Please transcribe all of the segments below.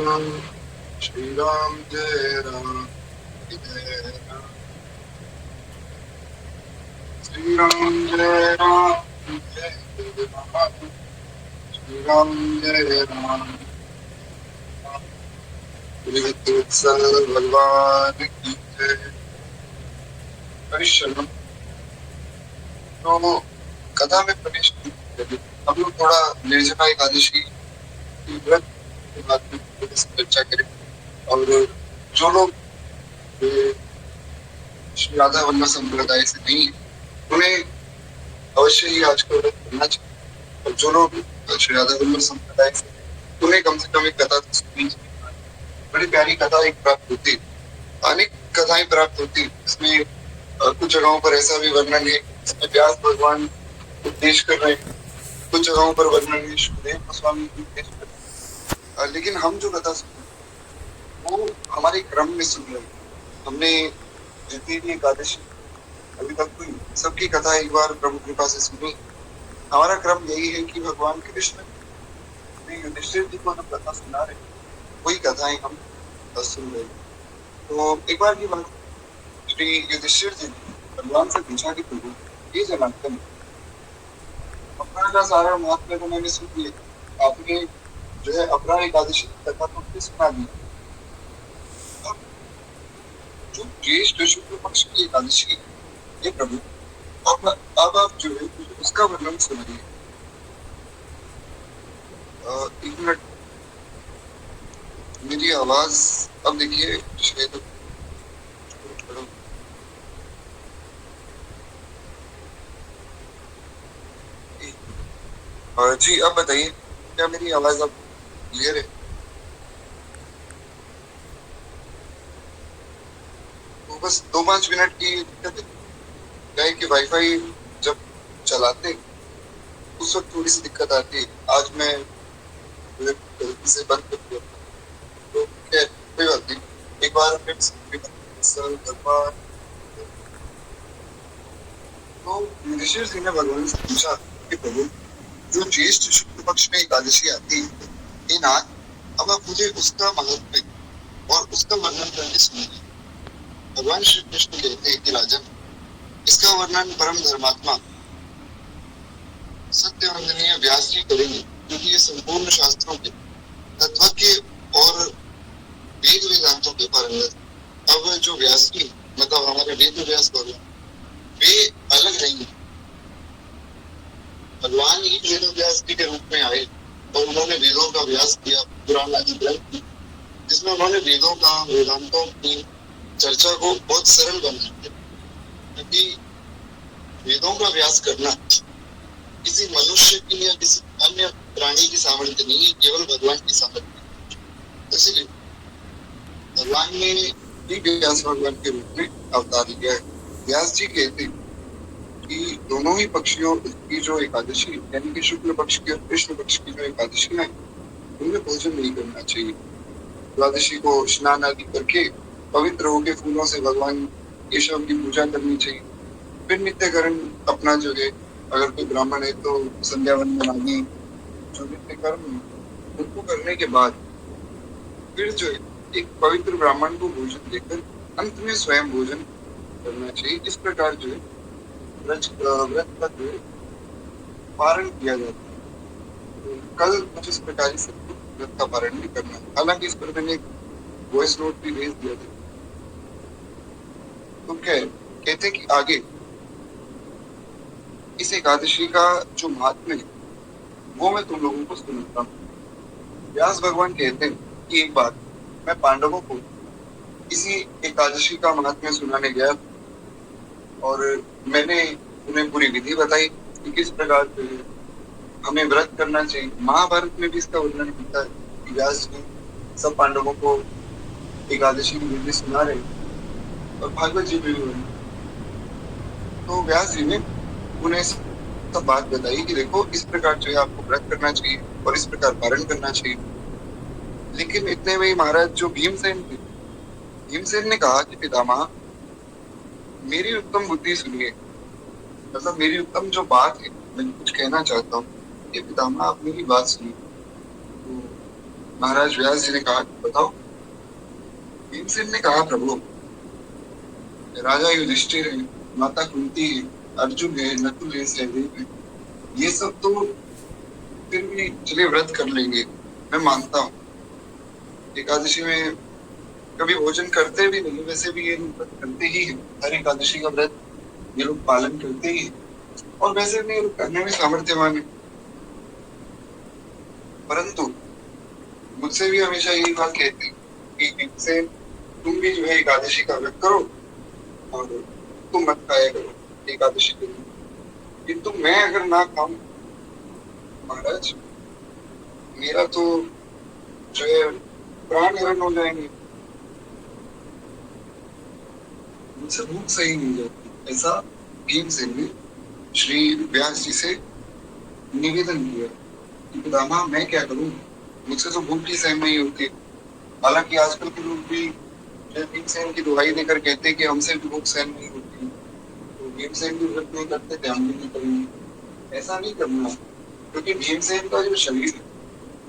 श्री राम जय राम जय राम श्री राम जय राम जय राम श्री राम जय राम वत्सल भगवान की जय। परिश्रम तो कथा में प्रवेश नहीं करेंगे। हम लोग थोड़ा निर्जला एकादशी की व्रत के बारे में थोड़ी सी चर्चा करें। और जो लोग श्री राधा वल्लभ संप्रदाय से नहीं है उन्हें अवश्य ही आज का व्रत करना चाहिए। और जो लोग श्री राधा वल्लभ संप्रदाय से हैं, उन्हें कम से कम एक कथा तो सुननी चाहिए। बड़ी प्यारी कथा एक प्राप्त होती है, अनेक कथाएं प्राप्त होती है। इसमें कुछ जगहों पर ऐसा भी वर्णन है इसमें व्यास भगवान उपदेश कर रहे हैं, कुछ जगहों पर वर्णन है सुखदेव गोस्वामी उपदेश कर रहे हैं। लेकिन हम जो कथा सुन वो हमारे क्रम में सुन रहे हैं। हमने जितनी भी एकादशी अभी तक हुई सबकी कथा एक बार प्रभु कृपा से सुनी। हमारा क्रम यही है कि भगवान कृष्ण युधिष्ठिर जी को जो कथा सुना रहे वही कथाएं हम सुन रहे हैं। तो एक बार की बात, श्री युधिष्ठिर जी भगवान से पूछा कि प्रभु ये जनार्दन अपना का सारा महात्म्य को मैंने सुन लिया, आपने जो है अपना एकादशी की कथा तो मुझे सुना दी, जो ज्येष्ठ शुक्ल पक्ष की एकादशी है प्रभु अब आप जो है उसका वर्णन सुनाइए। एक मिनट, मेरी आवाज अब देखिए शायद जी अब बताइए क्या मेरी आवाज अब क्लियर है? तो बस 2-5 मिनट की दिक्कत है, क्या है कि वाईफाई जब चलाते उस वक्त थोड़ी सी दिक्कत आती है। आज मैं गलती से बंद कर दिया तो खैर कोई बात नहीं, एक बार फिर भगवान तो युधिष्ठिर जी ने भगवान से पूछा कि प्रभु जो ज्येष्ठ शुक्ल पक्ष में एकादशी आती है ये नाथ अब आप मुझे उसका महत्व और उसका वर्णन करके सुनिए। भगवान श्री कृष्ण कहते हैं कि राजन इसका वर्णन परम धर्मात्मा सत्यवंदनीय व्यास जी करेंगे, क्योंकि ये संपूर्ण शास्त्रों के तत्वज्ञ और वेद वेदांतों के पारंगत। अब जो व्यास जी मतलब हमारे वेद व्यास भगवान वे अलग नहीं है, भगवान ही वेद व्यास जी के रूप में आए और उन्होंने वेदों का व्यास किया, पुराण आदि ग्रंथ जिसमें उन्होंने वेदों का वेदांतों की चर्चा को बहुत सरल बना दिया। क्योंकि वेदों का व्यास करना किसी मनुष्य की या किसी अन्य प्राणी की सामर्थ्य नहीं है, केवल भगवान की सामर्थ्य। इसलिए भगवान ने भी व्यास भगवान के रूप में अवतार लिया है। व्यास जी कहते कि दोनों ही पक्षियों की जो एकादशी यानी कि शुक्ल पक्ष की और कृष्ण पक्ष की जो एकादशी है उनमें भोजन नहीं करना चाहिए। द्वादशी को स्नान आदि करके पवित्र होकर फूलों से भगवान केशव की पूजा करनी चाहिए। फिर नित्य कर्म अपना जो है अगर कोई ब्राह्मण है तो संध्या वंदन आदि जो नित्य कर्म उनको करने के बाद फिर जो है एक पवित्र ब्राह्मण को भोजन देकर अंत में स्वयं भोजन करना चाहिए। इस प्रकार जो है व्रत का जो है पारण किया जाता है। तो कल कुछ इस प्रकार से व्रत का पारण भी करना है। हालांकि इस पर मैंने वॉइस नोट भी भेज दिया था। तो क्या कहते कि आगे इस एकादशी का जो महात्म्य है वो मैं तुम लोगों को सुनाता हूँ। व्यास भगवान कहते हैं कि एक बार मैं पांडवों को इसी एकादशी का महात्म्य सुनाने गया और मैंने उन्हें पूरी विधि बताई कि किस प्रकार से हमें व्रत करना चाहिए। महाभारत में भी इसका वर्णन होता है कि व्यास जी सब पांडवों को एकादशी की विधि सुना रहे और भागवत जी भी हुए। तो व्यास जी ने उन्हें सब बात बताई कि देखो इस प्रकार जो है आपको व्रत करना चाहिए और इस प्रकार पारण करना चाहिए। लेकिन इतने में महाराज जो भीमसेन थे, भीमसेन ने कहा कि पितामह मेरी उत्तम बुद्धि सुनिए, मतलब मेरी उत्तम जो बात है मैं कुछ कहना चाहता हूँ कि पितामह आप मेरी बात सुनिए। तो महाराज व्यास जी ने कहा, बताओ। भीमसेन ने कहा, प्रभु, राजा युधिष्ठिर है, माता कुंती है, अर्जुन है, नकुल है, सहदेव है, ये सब तो फिर भी चलिए व्रत कर लेंगे, मैं मानता हूँ। एकादशी में कभी भोजन करते भी नहीं, वैसे भी ये लोग व्रत करते ही है, हर एकादशी का व्रत ये लोग पालन करते ही है, और वैसे भी ये लोग करने में सामर्थ्यवान है। परंतु मुझसे भी हमेशा यही बात कहते हैं कि इनसे तुम भी जो है एकादशी का व्रत करो और तुम मत खाया करो एकादशी के दिन। किंतु मैं अगर ना खाऊं महाराज, मेरा तो जो है प्राण हरण हो जाएंगे, मुझसे भूख सही नहीं जाती। ऐसा भीमसेन ने श्री व्यास जी से निवेदन किया कि पितामह मैं क्या करूं, मुझसे तो भूख ही सहन नहीं होती। हालांकि आजकल के लोग भी भीमसेन की दुहाई देकर कहते हैं कि हमसे भी भूख सहन नहीं होती, तो भीमसेन भी व्रत नहीं करते थे, हम भी नहीं करेंगे। ऐसा नहीं करना, क्योंकि भीमसेन का जो शरीर है,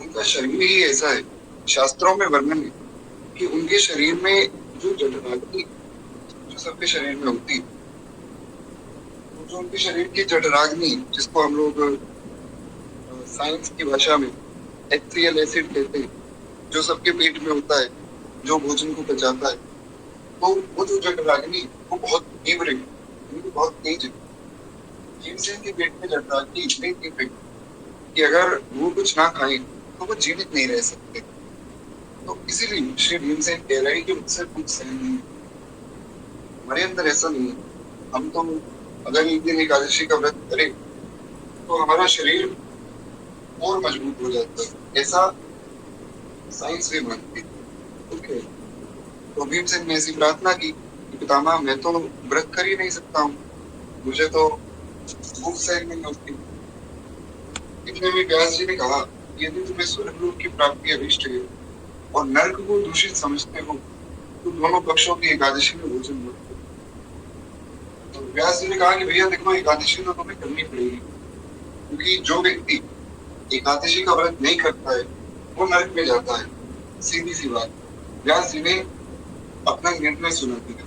उनका शरीर ही ऐसा है। शास्त्रों में वर्णन है कि उनके शरीर में जो जठराग्नि जो सबके शरीर में होती है, जो उनके शरीर की जठराग्नि, जिसको हम लोग साइंस की भाषा में HCl एसिड कहते हैं, जो सबके पेट में होता है, जो भोजन को पचाता है, तो वो जो जठराग्नि वो बहुत तीव्र है, वो बहुत तेज है। भीमसेन के पेट में जठराग्नि इतनी तीव्र है कि अगर वो कुछ ना खाएं तो वो जीवित नहीं रह सकते। तो इसीलिए श्री भीमसेन कह रहे हैं कि मुझसे कुछ सहन नहीं, हमारे अंदर ऐसा नहीं है। हम तो अगर एक दिन एकादशी का व्रत करें तो हमारा शरीर और मजबूत हो जाता है, ऐसा साइंस भी मानती है। ओके, तो भीमसेन ने ऐसी प्रार्थना की कि पितामह मैं तो व्रत कर ही नहीं सकता हूँ, मुझे तो भूख सहन नहीं होती। इतने में व्यास जी ने कहा, यदि तुम्हें स्वर्गलोक की प्राप्ति अभिष्ट है और नर्क को दूषित समझते हो तो दोनों पक्षों की एकादशी में भोजन मत करो। तो व्यास जी ने कहा कि भैया देखो, एकादशी तो तुम्हें करनी पड़ेगी, क्योंकि जो व्यक्ति एकादशी का व्रत नहीं करता है वो नरक में जाता है, सीधी सी बात। व्यास जी ने अपना निर्णय सुना दिया,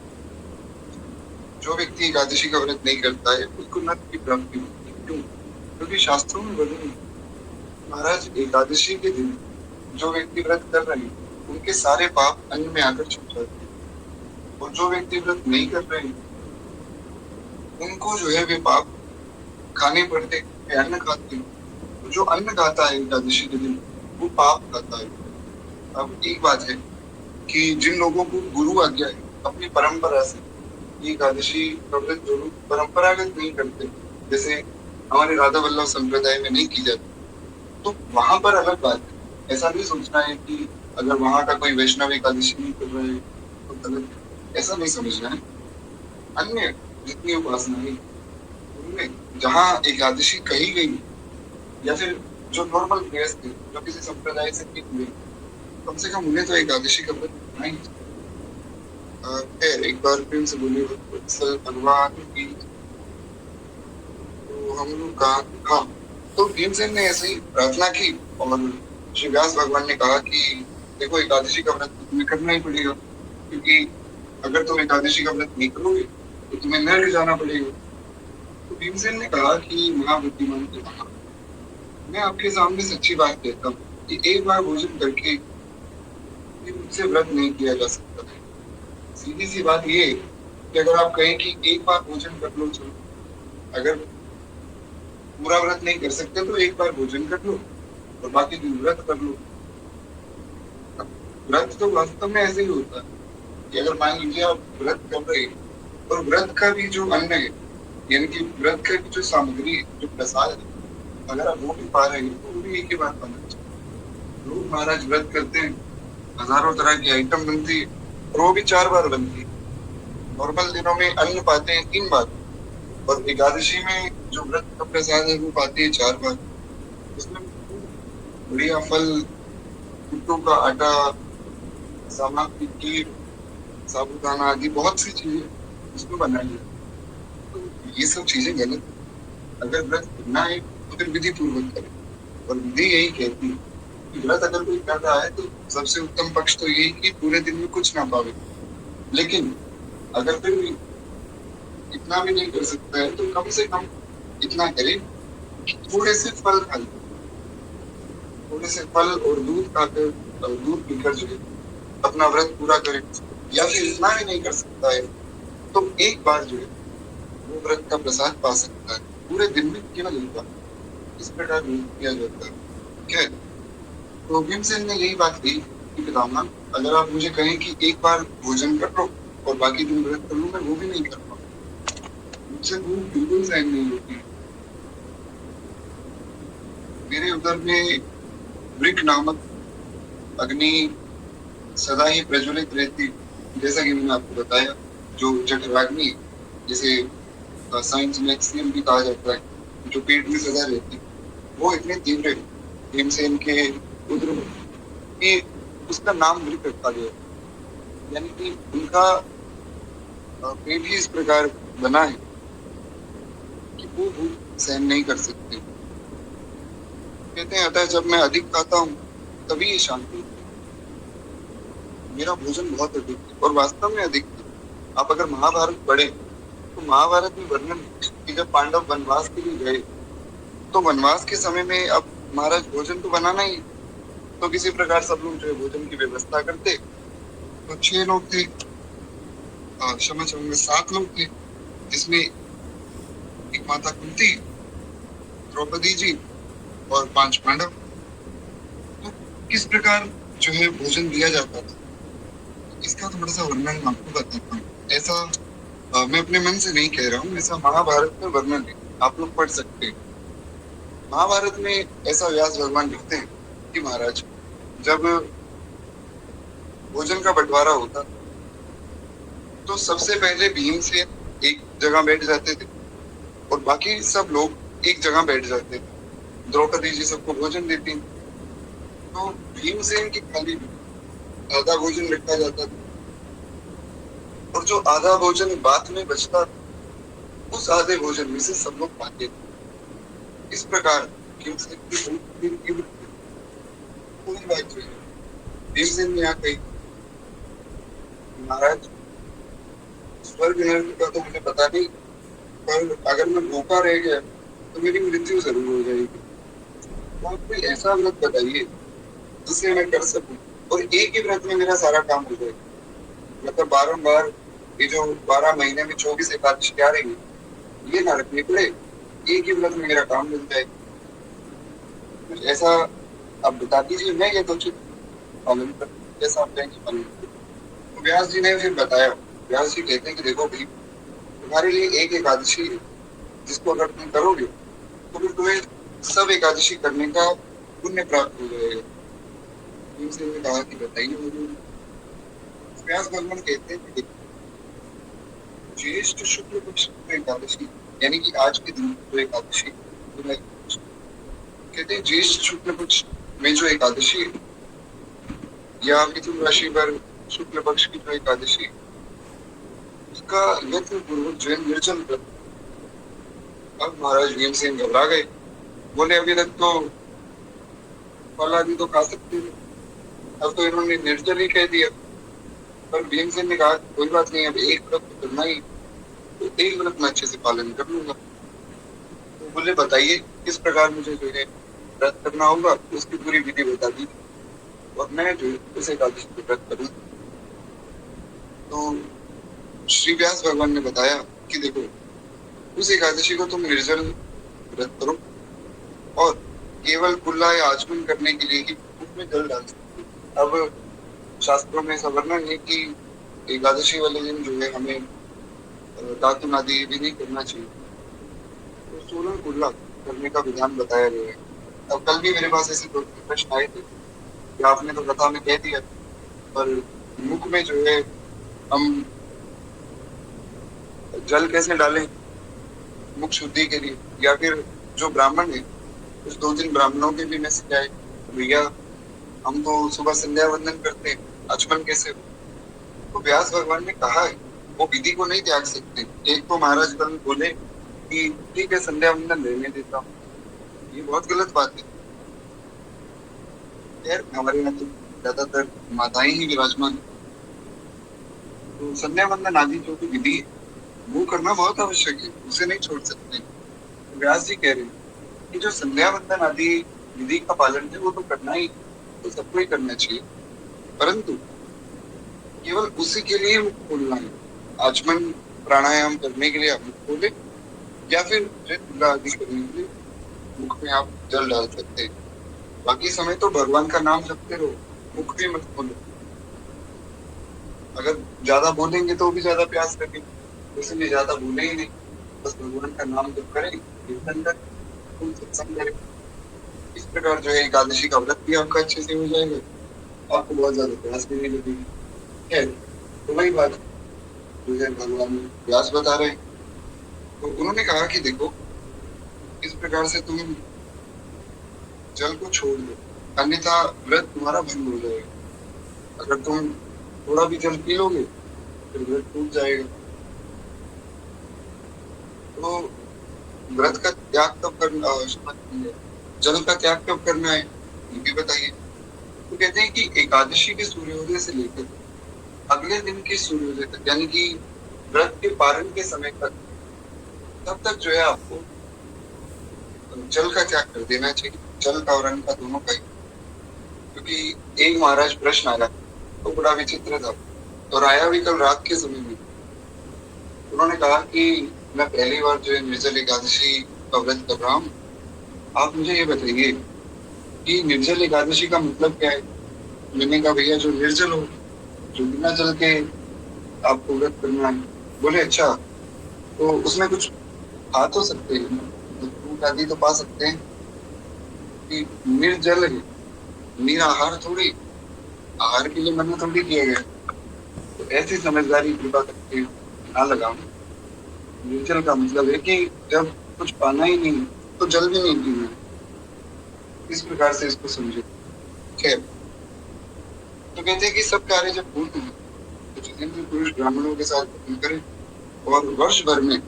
जो व्यक्ति एकादशी का व्रत नहीं करता है उसको नरक की प्राप्ति होती है। क्यों? क्योंकि शास्त्रों में वर्णन है, महाराज एकादशी के दिन जो व्यक्ति व्रत कर रहे हैं उनके सारे पाप अन्न में आकर छुप जाते हैं, और जो व्यक्ति व्रत नहीं कर रहे हैं उनको जो है वे पाप खाने पड़ते, अन्न खाते हैं। जो अन्न खाता है एकादशी के दिन वो पाप खाता है। अब एक बात है कि जिन लोगों को गुरु आज्ञा है अपनी परंपरा से एकादशी का व्रत जो लोग परंपरागत नहीं करते, जैसे हमारे राधा वल्लभ संप्रदाय में नहीं की जाती, तो वहां पर अलग बात है। ऐसा नहीं सोचना है कि अगर वहां का कोई वैष्णव एकादशी नहीं कर रहे है तो गलत है, ऐसा नहीं समझना है। अन्य जितनी उपासना है उनमें जहाँ एकादशी कही गई, या फिर जो नॉर्मल गृहस्थ थे जो किसी संप्रदाय से नहीं हुए, कम से कम उन्हें तो एकादशी का व्रत करना ही। खैर एक बार फिर से बोले भगवान की, तो हम लोग कहा हाँ, तो भीमसेन ने ऐसे ही प्रार्थना की और श्री व्यास भगवान ने कहा कि देखो एकादशी का व्रत तुम्हें करना ही पड़ेगा, क्योंकि अगर तुम एकादशी का व्रत नहीं करोगे तो तुम्हें नरक जाना पड़ेगा। तो भीमसेन ने कहा कि महाबुद्धिमान के महा, मैं आपके सामने सच्ची बात कहता हूँ कि एक बार भोजन करके मुझसे व्रत नहीं किया जा सकता है। सीधी सी बात ये है कि अगर आप कहें कि एक बार भोजन कर लो, चलो, अगर पूरा व्रत नहीं कर सकते तो एक बार भोजन कर लो और बाकी दिन व्रत कर लो। व्रत तो वास्तव में ऐसे ही होता है कि अगर मान लीजिए आप व्रत कर रहे हैं और व्रत का भी जो अन्न है, यानी कि व्रत का भी जो सामग्री है, जो प्रसाद है, अगर आप वो भी पा रहे हैं तो वो भी एक ही बार पाना चाहिए। लोग महाराज व्रत करते हैं, हजारों तरह की आइटम बनती है और वो भी 4 बार बनती है। नॉर्मल दिनों में अन्न पाते हैं 3 बार, और एकादशी में जो व्रत का प्रसाद है वो पाते हैं 4 बार। उसमें बढ़िया फल, कुट्टू का आटा, सामक की खीर, साबूदाना आदि बहुत सी चीजें उसमें बनाई है। तो ये सब चीजें गलत है। अगर व्रत करना है तो फिर विधि पूर्वक करें, और विधि यही कहती है कि व्रत अगर कोई कर रहा है तो सबसे उत्तम पक्ष तो यही कि पूरे दिन में कुछ ना पावे। लेकिन अगर फिर भी इतना भी नहीं कर सकता है तो कम से कम इतना करे कि थोड़े से फल खा ले, थोड़े से फल और दूध खाकर दूध पीकर जो है अपना व्रत पूरा करे। या फिर इतना भी नहीं कर सकता है तो एक बार जो है वो व्रत का प्रसाद पा सकता है, पूरे दिन में केवल एक बार। इस प्रकार किया जाता है। ठीक है, तो भीमसेन ने यही बात कही कि पितामह, अगर आप मुझे कहें कि एक बार भोजन कर लो और बाकी दिन व्रत कर लो, मैं वो भी नहीं कर पाऊंगा, मुझसे भूख बिल्कुल सहन नहीं होती। मेरे उदर में वृक नामक अग्नि सदा ही प्रज्वलित रहती, जैसा कि मैंने आपको बताया, जो जठराग्नि, जिसे साइंस में एक्सियम भी कहा जाता है, जो पेट में सदा रहती, वो इतने तीव्र है भीमसेन के उदर में कि उसका नाम वृक रखा गया। यानी कि उनका पेट ही इस प्रकार बना है कि वो भूख सहन नहीं कर सकते। कहते हैं अतः जब मैं अधिक खाता हूँ तभी ये शांति होती है। मेरा भोजन बहुत अधिक है और वास्तव में अधिक है। आप अगर महाभारत पढ़ें तो महाभारत में वर्णन है कि जब पांडव वनवास के लिए गए तो वनवास के समय में अब महाराज भोजन तो बनाना ही, तो किसी प्रकार सब लोग जो है भोजन की व्यवस्था करते। तो 6 लोग थे, क्षमा चाहूंगा 7 लोग थे, जिसमें एक माता कुंती, द्रौपदी जी और 5 पांडव। तो किस प्रकार जो है भोजन दिया जाता था, इसका थोड़ा सा वर्णन मैं आपको बताता हूँ। ऐसा मैं अपने मन से नहीं कह रहा हूँ, ऐसा महाभारत में वर्णन है, आप लोग पढ़ सकते हैं। महाभारत में ऐसा व्यास भगवान लिखते हैं कि महाराज जब भोजन का बंटवारा होता तो सबसे पहले भीम से एक जगह बैठ जाते थे और बाकी सब लोग एक जगह बैठ जाते थे। द्रौपदी जी सबको भोजन देती, तो भीमसेन की थाली में आधा भोजन रखा जाता था और जो आधा भोजन बाद में बचता उस आधे भोजन में से सब लोग पाते थे। इस प्रकार भीमसेन की बहुत तीव्र कोई बात जो है भीमसेन ने यहाँ कही, महाराज स्वर्ग नरक का तो मुझे पता नहीं, पर अगर मैं भूखा रह गया तो मेरी मृत्यु जरूर हो जाएगी। तो आप कोई ऐसा व्रत बताइए जिससे मैं कर सकूं और एक ही व्रत में मेरा सारा काम हो जाए। मतलब बारंबार ये जो 12 महीने में 24 एकादशी आ रही है ये ना रखनी पड़े, एक ही व्रत में मेरा काम मिल जाए। कुछ ऐसा आप बता दीजिए, मैं ये तो पालन कर जैसा आप कहेंगे पालन करूं। तो व्यास जी ने फिर बताया, व्यास जी कहते हैं कि देखो भाई, तुम्हारे लिए एक एकादशी है जिसको अगर तुम करोगे तो फिर तुम्हें सब एकादशी करने का पुण्य प्राप्त हो जाएगा। भीमसेन ने कहा कि बताइए मुझे। व्यास भगवान कहते हैं कि ज्येष्ठ शुक्ल पक्ष की एकादशी, यानी कि आज के दिन जो एकादशी, कहते हैं ज्येष्ठ शुक्ल पक्ष में जो एकादशी है या मिथुन राशि पर शुक्ल पक्ष की जो एकादशी, उसका यत्न पूर्वक जो है निर्जल व्रत। अब महाराज भीमसेन घबरा गए, बोले अभी तक तो फल आदि तो खा सकते थे, अब तो इन्होंने निर्जल ही कह दिया। पर भीमसेन ने कहा कोई बात नहीं, अब एक व्रत तो करना ही, तो एक व्रत मैं अच्छे से पालन कर लूंगा। तो बोले बताइए किस प्रकार मुझे जो है व्रत करना होगा, उसकी पूरी विधि बता दी और मैं जो है उस एकादशी को व्रत करूँ। तो श्री व्यास भगवान ने बताया कि देखो उस एकादशी को तुम निर्जल व्रत करो और केवल कुल्ला या आचमन करने के लिए ही उसमें जल डाल सकते। अब शास्त्रों में ऐसा वर्णन है कि एकादशी वाले दिन जो है हमें दातुन आदि भी नहीं करना चाहिए, तो 16 कुल्ला करने का विधान बताया गया है। अब कल भी मेरे पास ऐसे 2-3 प्रश्न आए थे कि आपने तो कथा में कह दिया, पर मुख में जो है हम जल कैसे डालें मुख शुद्धि के लिए, या फिर जो ब्राह्मण है उस 2 दिन ब्राह्मणों के भी मैसेज आए, भैया हम तो सुबह संध्या वंदन करते हैं, आचमन कैसे हो? तो व्यास भगवान ने कहा है वो विधि को नहीं त्याग सकते। एक तो महाराज कल बोले कि ठीक है संध्या वंदन रहने देता हूँ, ये बहुत गलत बात है। खैर हमारे यहाँ तो ज्यादातर माताएं ही विराजमान हैं। तो संध्या वंदन आदि जो भी विधि है वो करना बहुत आवश्यक है, उसे नहीं छोड़ सकते। तो व्यास जी कह रहे हैं कि जो संध्या वंदन आदि विधि का पालन है वो तो करना ही, तो सबको ही करना चाहिए, परंतु केवल उसी के लिए मुख खोलना है। आचमन प्राणायाम करने के लिए आप मुख खोले, या फिर तुला आदि करने के लिए मुख में आप जल डाल सकते हैं। बाकी समय तो भगवान का नाम जपते रहो, मुख भी मत खोलो। अगर ज्यादा बोलेंगे तो भी ज्यादा प्यास लगेगी, इसलिए ज्यादा बोले ही नहीं, बस भगवान का नाम जप करें, कीर्तन करें, खूब सत्संग करें। इस प्रकार जो है एकादशी का व्रत भी आपका अच्छे से हो जाएगा, आपको बहुत ज्यादा प्यास भी नहीं लगेगी। है तो वही बात जो है भगवान व्यास बता रहे हैं। तो उन्होंने कहा कि देखो, इस प्रकार से तुम जल को छोड़ दो, अन्यथा व्रत तुम्हारा भंग हो जाएगा। अगर तुम थोड़ा भी जल पी लोगे फिर व्रत टूट जाएगा। तो व्रत का त्याग कब करना, जल का त्याग कब करना है ये भी बताइए। तो कहते हैं कि एकादशी के सूर्योदय से लेकर अगले दिन के सूर्योदय तक, यानी कि व्रत के पारण के समय तक, तब तक जो है आपको जल का त्याग कर देना चाहिए, जल का और अन्न का दोनों का ही। क्योंकि एक महाराज प्रश्न आया तो बड़ा विचित्र था, और आया भी कल रात के समय में। उन्होंने कहा कि मैं पहली बार जो है निर्जल एकादशी का व्रत कर रहा हूँ, आप मुझे ये बताइए कि निर्जल एकादशी का मतलब क्या है। मैंने कहा भैया जो निर्जल हो, जो बिना जल के आपको व्रत करना है। बोले अच्छा, तो उसमें कुछ खा तो सकते हैं, तो फ्रूट आदि तो पा सकते हैं कि निर्जल है, निराहार थोड़ी, आहार के लिए मना थोड़ी किया गया। तो ऐसी समझदारी कृपा करके ना लगाओ। निर्जल का मतलब है कि जब कुछ पाना ही नहीं तो जल भी नहीं पीना। इस प्रकार से इसको समझो। खैर, तो कहते हैं कि सब कार्य जब पूर्ण हो तो जितेंद्र पुरुष ब्राह्मणों के साथ भोजन करें, और वर्ष भर में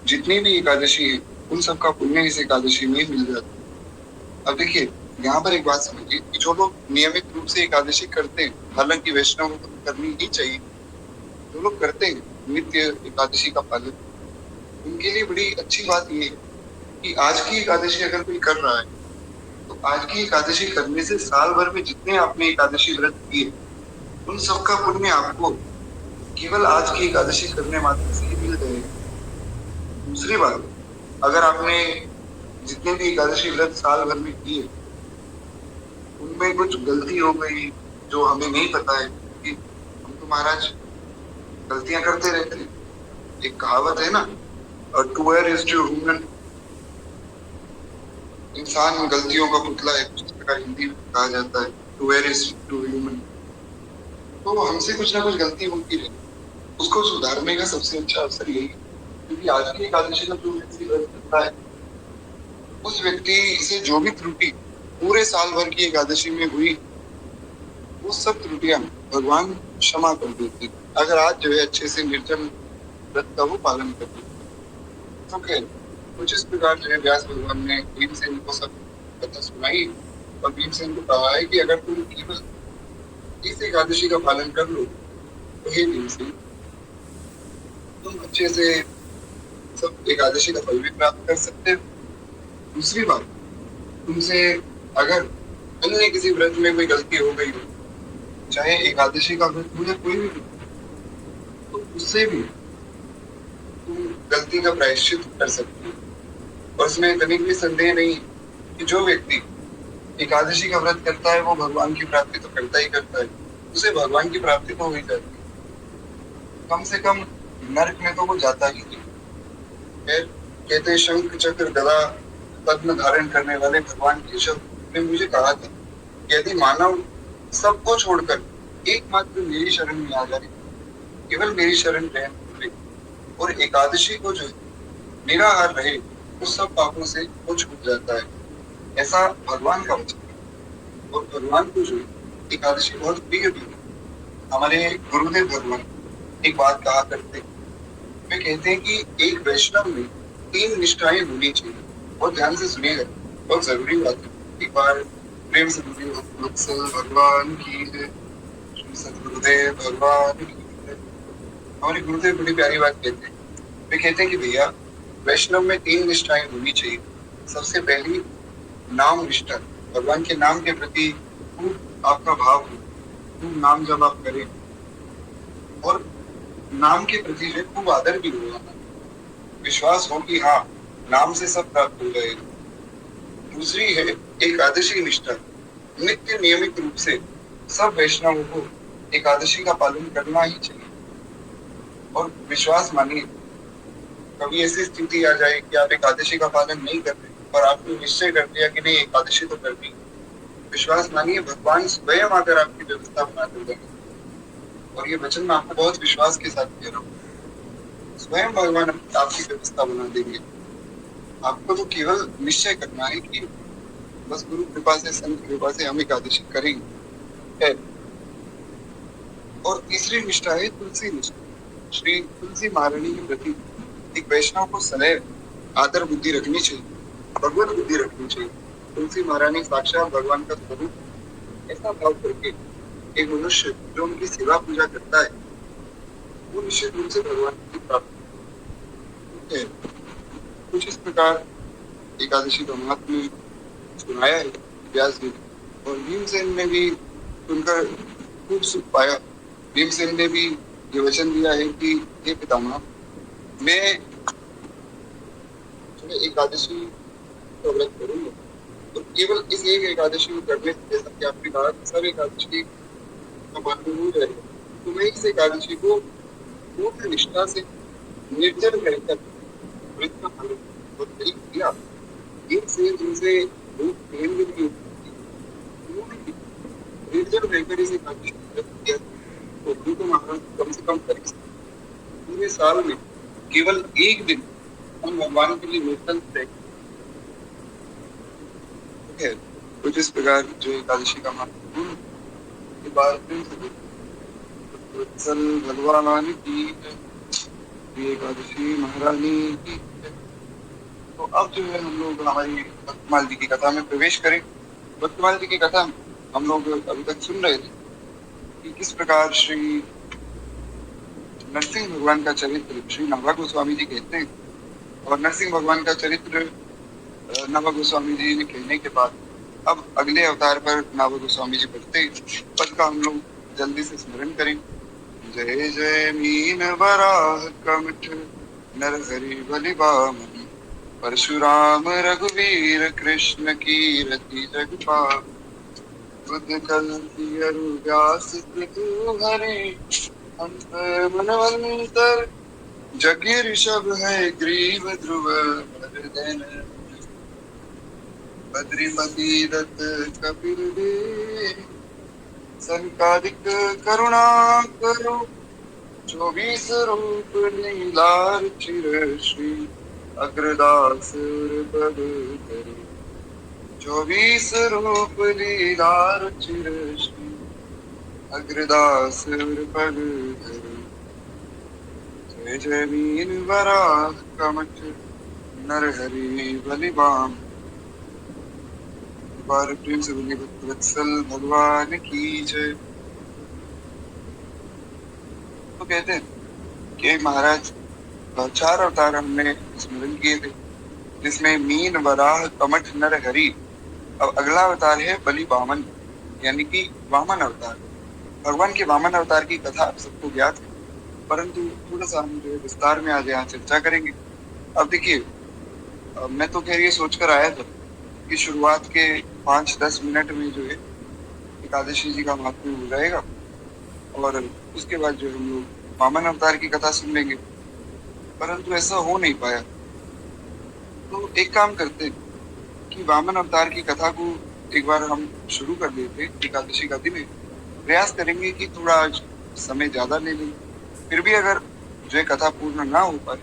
जितनी भी एकादशी है उन सबका पुण्य इस एकादशी में मिल जाता है। अब देखिए, यहाँ पर एक बात समझिए कि जो लोग नियमित रूप से एकादशी करते हैं, हालांकि वैष्णव को करनी ही चाहिए, जो लोग करते हैं नित्य एकादशी का पालन, उनके लिए बड़ी अच्छी बात यह है कि आज की एकादशी अगर कोई कर रहा है तो आज की एकादशी करने से साल भर में जितने आपने एकादशी व्रत किए उन सबका पुण्य आपको केवल आज की एकादशी करने मात्र से ही मिल जाएगा। दूसरी बात, अगर आपने जितने भी एकादशी व्रत साल भर में किए उनमें कुछ गलती हो गई जो हमें नहीं पता है, कि हम तो महाराज गलतियां करते रहते हैं। एक कहावत है ना, to err is to human, इंसान गलतियों का पुतला है, इस प्रकार हिंदी में कहा जाता है, to err is to human. तो हमसे कुछ ना कुछ गलती होती रहे, उसको सुधारने का सबसे अच्छा अवसर यही है। क्योंकि आज की एकादशी का जो व्यक्ति व्रत करता है उस व्यक्ति से जो भी त्रुटि पूरे साल भर की एकादशी में हुई वो सब त्रुटियां भगवान क्षमा कर देते, अगर आज जो है अच्छे से निर्जल व्रत का वो पालन कर दे। तो खैर, कुछ इस प्रकार जो है व्यास भगवान ने भीमसेन को सब कथा सुनाई, और भीमसेन को कहा है कि अगर तुम केवल इस एकादशी का पालन कर लो तो हे भीमसेन, तुम अच्छे से सब एकादशी का फल भी प्राप्त कर सकते हो। दूसरी बात, तुमसे अगर अन्य किसी व्रत में कोई गलती हो गई हो, चाहे एकादशी का व्रत हो या कोई भी व्रत, तो उससे भी तुम गलती का प्रायश्चित कर सकते हो। और इसमें कभी भी संदेह नहीं कि जो व्यक्ति एकादशी का व्रत करता है वो भगवान की प्राप्ति तो करता ही करता है, उसे भगवान की प्राप्ति तो हो ही जाती है, कम से कम नरक में तो वो जाता ही नहीं। फिर कहते हैं, शंख चक्र गदा पद्म धारण करने वाले भगवान केशव ने मुझे कहा था कि यदि मानव सबको छोड़कर एकमात्र मेरी शरण में आ जाए, केवल मेरी शरण ग्रहण करे और एकादशी को जो निराहार रहे, तो सब पापों से वो छूट जाता है। ऐसा भगवान का वचन है। और भगवान को जो एकादशी बहुत प्रिय भी है। हमारे गुरुदेव भगवान एक बात कहा करते, वे कहते हैं कि एक वैष्णव में 3 निष्ठाएं होनी चाहिए। बहुत ध्यान से सुनिएगा, बहुत जरूरी बात है। एक बार प्रेम से बोलिए वत्सल भगवान की जय, श्री सद्गुरुदेव भगवान की जय। हमारे गुरुदेव बड़ी प्यारी बात कहते हैं। वे कहते हैं कि भैया वैष्णव में 3 निष्ठाएं होनी चाहिए। सबसे पहली नाम निष्ठा, भगवान के नाम के प्रति खूब आपका भाव हो, खूब नाम जब आप करें और नाम के प्रति जो खूब आदर भी हो, विश्वास हो कि हाँ नाम से सब प्राप्त हो जाएगा। दूसरी है एकादशी निष्ठा, नित्य नियमित रूप से सब वैष्णवों को एकादशी का पालन करना ही चाहिए। और विश्वास मानिए, कभी ऐसी स्थिति आ जाए कि आप एकादशी का पालन नहीं कर रहे और आपने निश्चय कर दिया कि नहीं एकादशी तो करनी, विश्वास मानिए भगवान स्वयं आकर आपकी व्यवस्था बना देंगे। और ये वचन मैं आपको बहुत विश्वास के साथ कह रहा हूँ, स्वयं भगवान आपकी व्यवस्था बना देंगे। आपको तो केवल निश्चय करना है कि बस गुरु कृपा से, संत कृपा से हम एकादशी करेंगे। और तीसरी निष्ठा है तुलसी निष्ठा। श्री तुलसी महारानी के प्रति एक वैष्णव को सदैव आदर बुद्धि रखनी चाहिए, भगवत बुद्धि रखनी चाहिए। तुलसी महारानी साक्षात भगवान का स्वरूप, ऐसा भाव करके एक मनुष्य जो उनकी सेवा पूजा करता है वो निश्चित रूप से भगवान की प्राप्ति है। कुछ इस प्रकार एकादशी का महात्म्य सुनाया है व्यास जी ने। और भीमसेन ने भी सुनकर खूब सुख पाया। भीमसेन ने भी ये वचन दिया है कि हे पितामह, मैं एकादशी का व्रत करूंगा और केवल इस एक एकादशी को करने से, जैसा कि आपने कहा, सब एकादशी का पालन हो जाएगा, तो मैं इस एकादशी को पूर्ण निष्ठा से निर्जल रहकर व्रत का पालन किया। से जिनसे बहुत प्रेम भी नहीं होती, निर्जल रहकर इस एकादशी को व्रत किया तो गुरु को महाराज कम से कम कर पूरे साल में केवल एक दिन हम भगवान के लिए निर्जल रहे। कुछ इस प्रकार जो एकादशी का महत्वपूर्ण के बाद भगवान की एकादशी महारानी की। तो अब जो है हम लोग हमारी भक्तमाल जी की कथा में प्रवेश करें। भक्तमाल जी की कथा हम लोग अभी तक सुन रहे थे कि किस प्रकार श्री नरसिंह भगवान का चरित्र श्री नवा गोस्वामी जी कहते हैं। और नरसिंह भगवान का चरित्र नवा गोस्वामी जी ने कहने के बाद अब अगले अवतार पर नवा गोस्वामी जी पढ़ते पद का हम लोग जल्दी से स्मरण करें। जय जय मीन वराह कमठ नर हरि बलिबामन, परशुराम रघुवीर कृष्ण कीरति जगपाल, बुद्ध कल्कि अरु व्यास कृतु हरि, हंस मनवंतर जज्ञ ऋषभ है ग्रीव ध्रुव वर्धन, बद्रीपति दत्त कपिल देव, संकादिक करुणा करो, 24 रूप लीलार चिर श्री अग्रदास पद करो, 24 रूप लीलार चिर श्री अग्रदास पद करो। जय जय मीन वराह कमठ नर हरि बलिबाम, बार प्रेम से बोलिए वत्सल भगवान की जय। तो कहते हैं कि महाराज 4 अवतार हमने स्मरण किए थे, जिसमें मीन वराह कमठ नर हरि। अब अगला अवतार है बलि वामन, यानी कि वामन अवतार। भगवान के वामन अवतार की कथा आप सबको ज्ञात है, परंतु थोड़ा सा हम जो है विस्तार में आज यहाँ चर्चा करेंगे। अब देखिए, मैं तो खैर ये सोचकर आया था कि शुरुआत के 5-10 मिनट में जो है एकादशी जी का महात्म्य हो जाएगा और उसके बाद जो हम लोग वामन अवतार की कथा सुन लेंगे, परंतु ऐसा हो नहीं पाया। तो एक काम करते हैं कि वामन अवतार की कथा को एक बार हम शुरू कर देते। एकादशी का दिन है, प्रयास करेंगे कि थोड़ा आज समय ज्यादा ले लें। फिर भी अगर जो है कथा पूर्ण ना हो पाए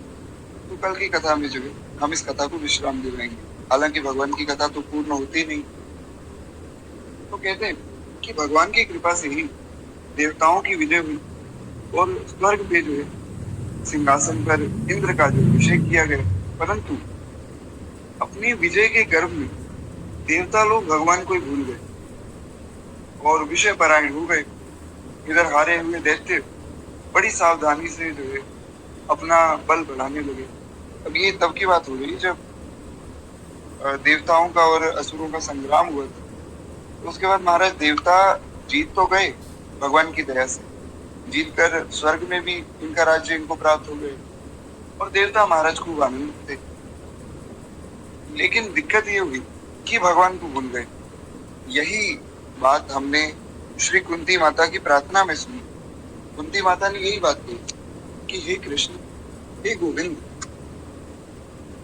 तो कल की कथा में जो है हम इस कथा को विश्राम दिलाएंगे। हालांकि भगवान की कथा तो पूर्ण होती नहीं। तो कहते हैं कि भगवान की कृपा से ही देवताओं की विजय हुई और स्वर्ग में जो है सिंहासन पर इंद्र का जो अभिषेक किया गया, परंतु अपनी विजय के गर्भ में देवता लोग भगवान को ही भूल गए। और विषय परायण हो गए। इधर हारे हुए दैत्य बड़ी सावधानी से जो है अपना बल बढ़ाने लगे। अब ये तब की बात हो रही जब देवताओं का और असुरों का संग्राम हुआ था। तो उसके बाद महाराज देवता जीत तो गए भगवान की दया से, जीत कर स्वर्ग में भी इनका राज्य इनको प्राप्त हो गए और देवता महाराज खूब आनंदित थे। लेकिन दिक्कत ये हुई कि भगवान को भूल गए। यही बात हमने श्री कुंती माता की प्रार्थना में सुनी। कुंती माता ने यही बात कही कि हे कृष्ण, हे गोविंद,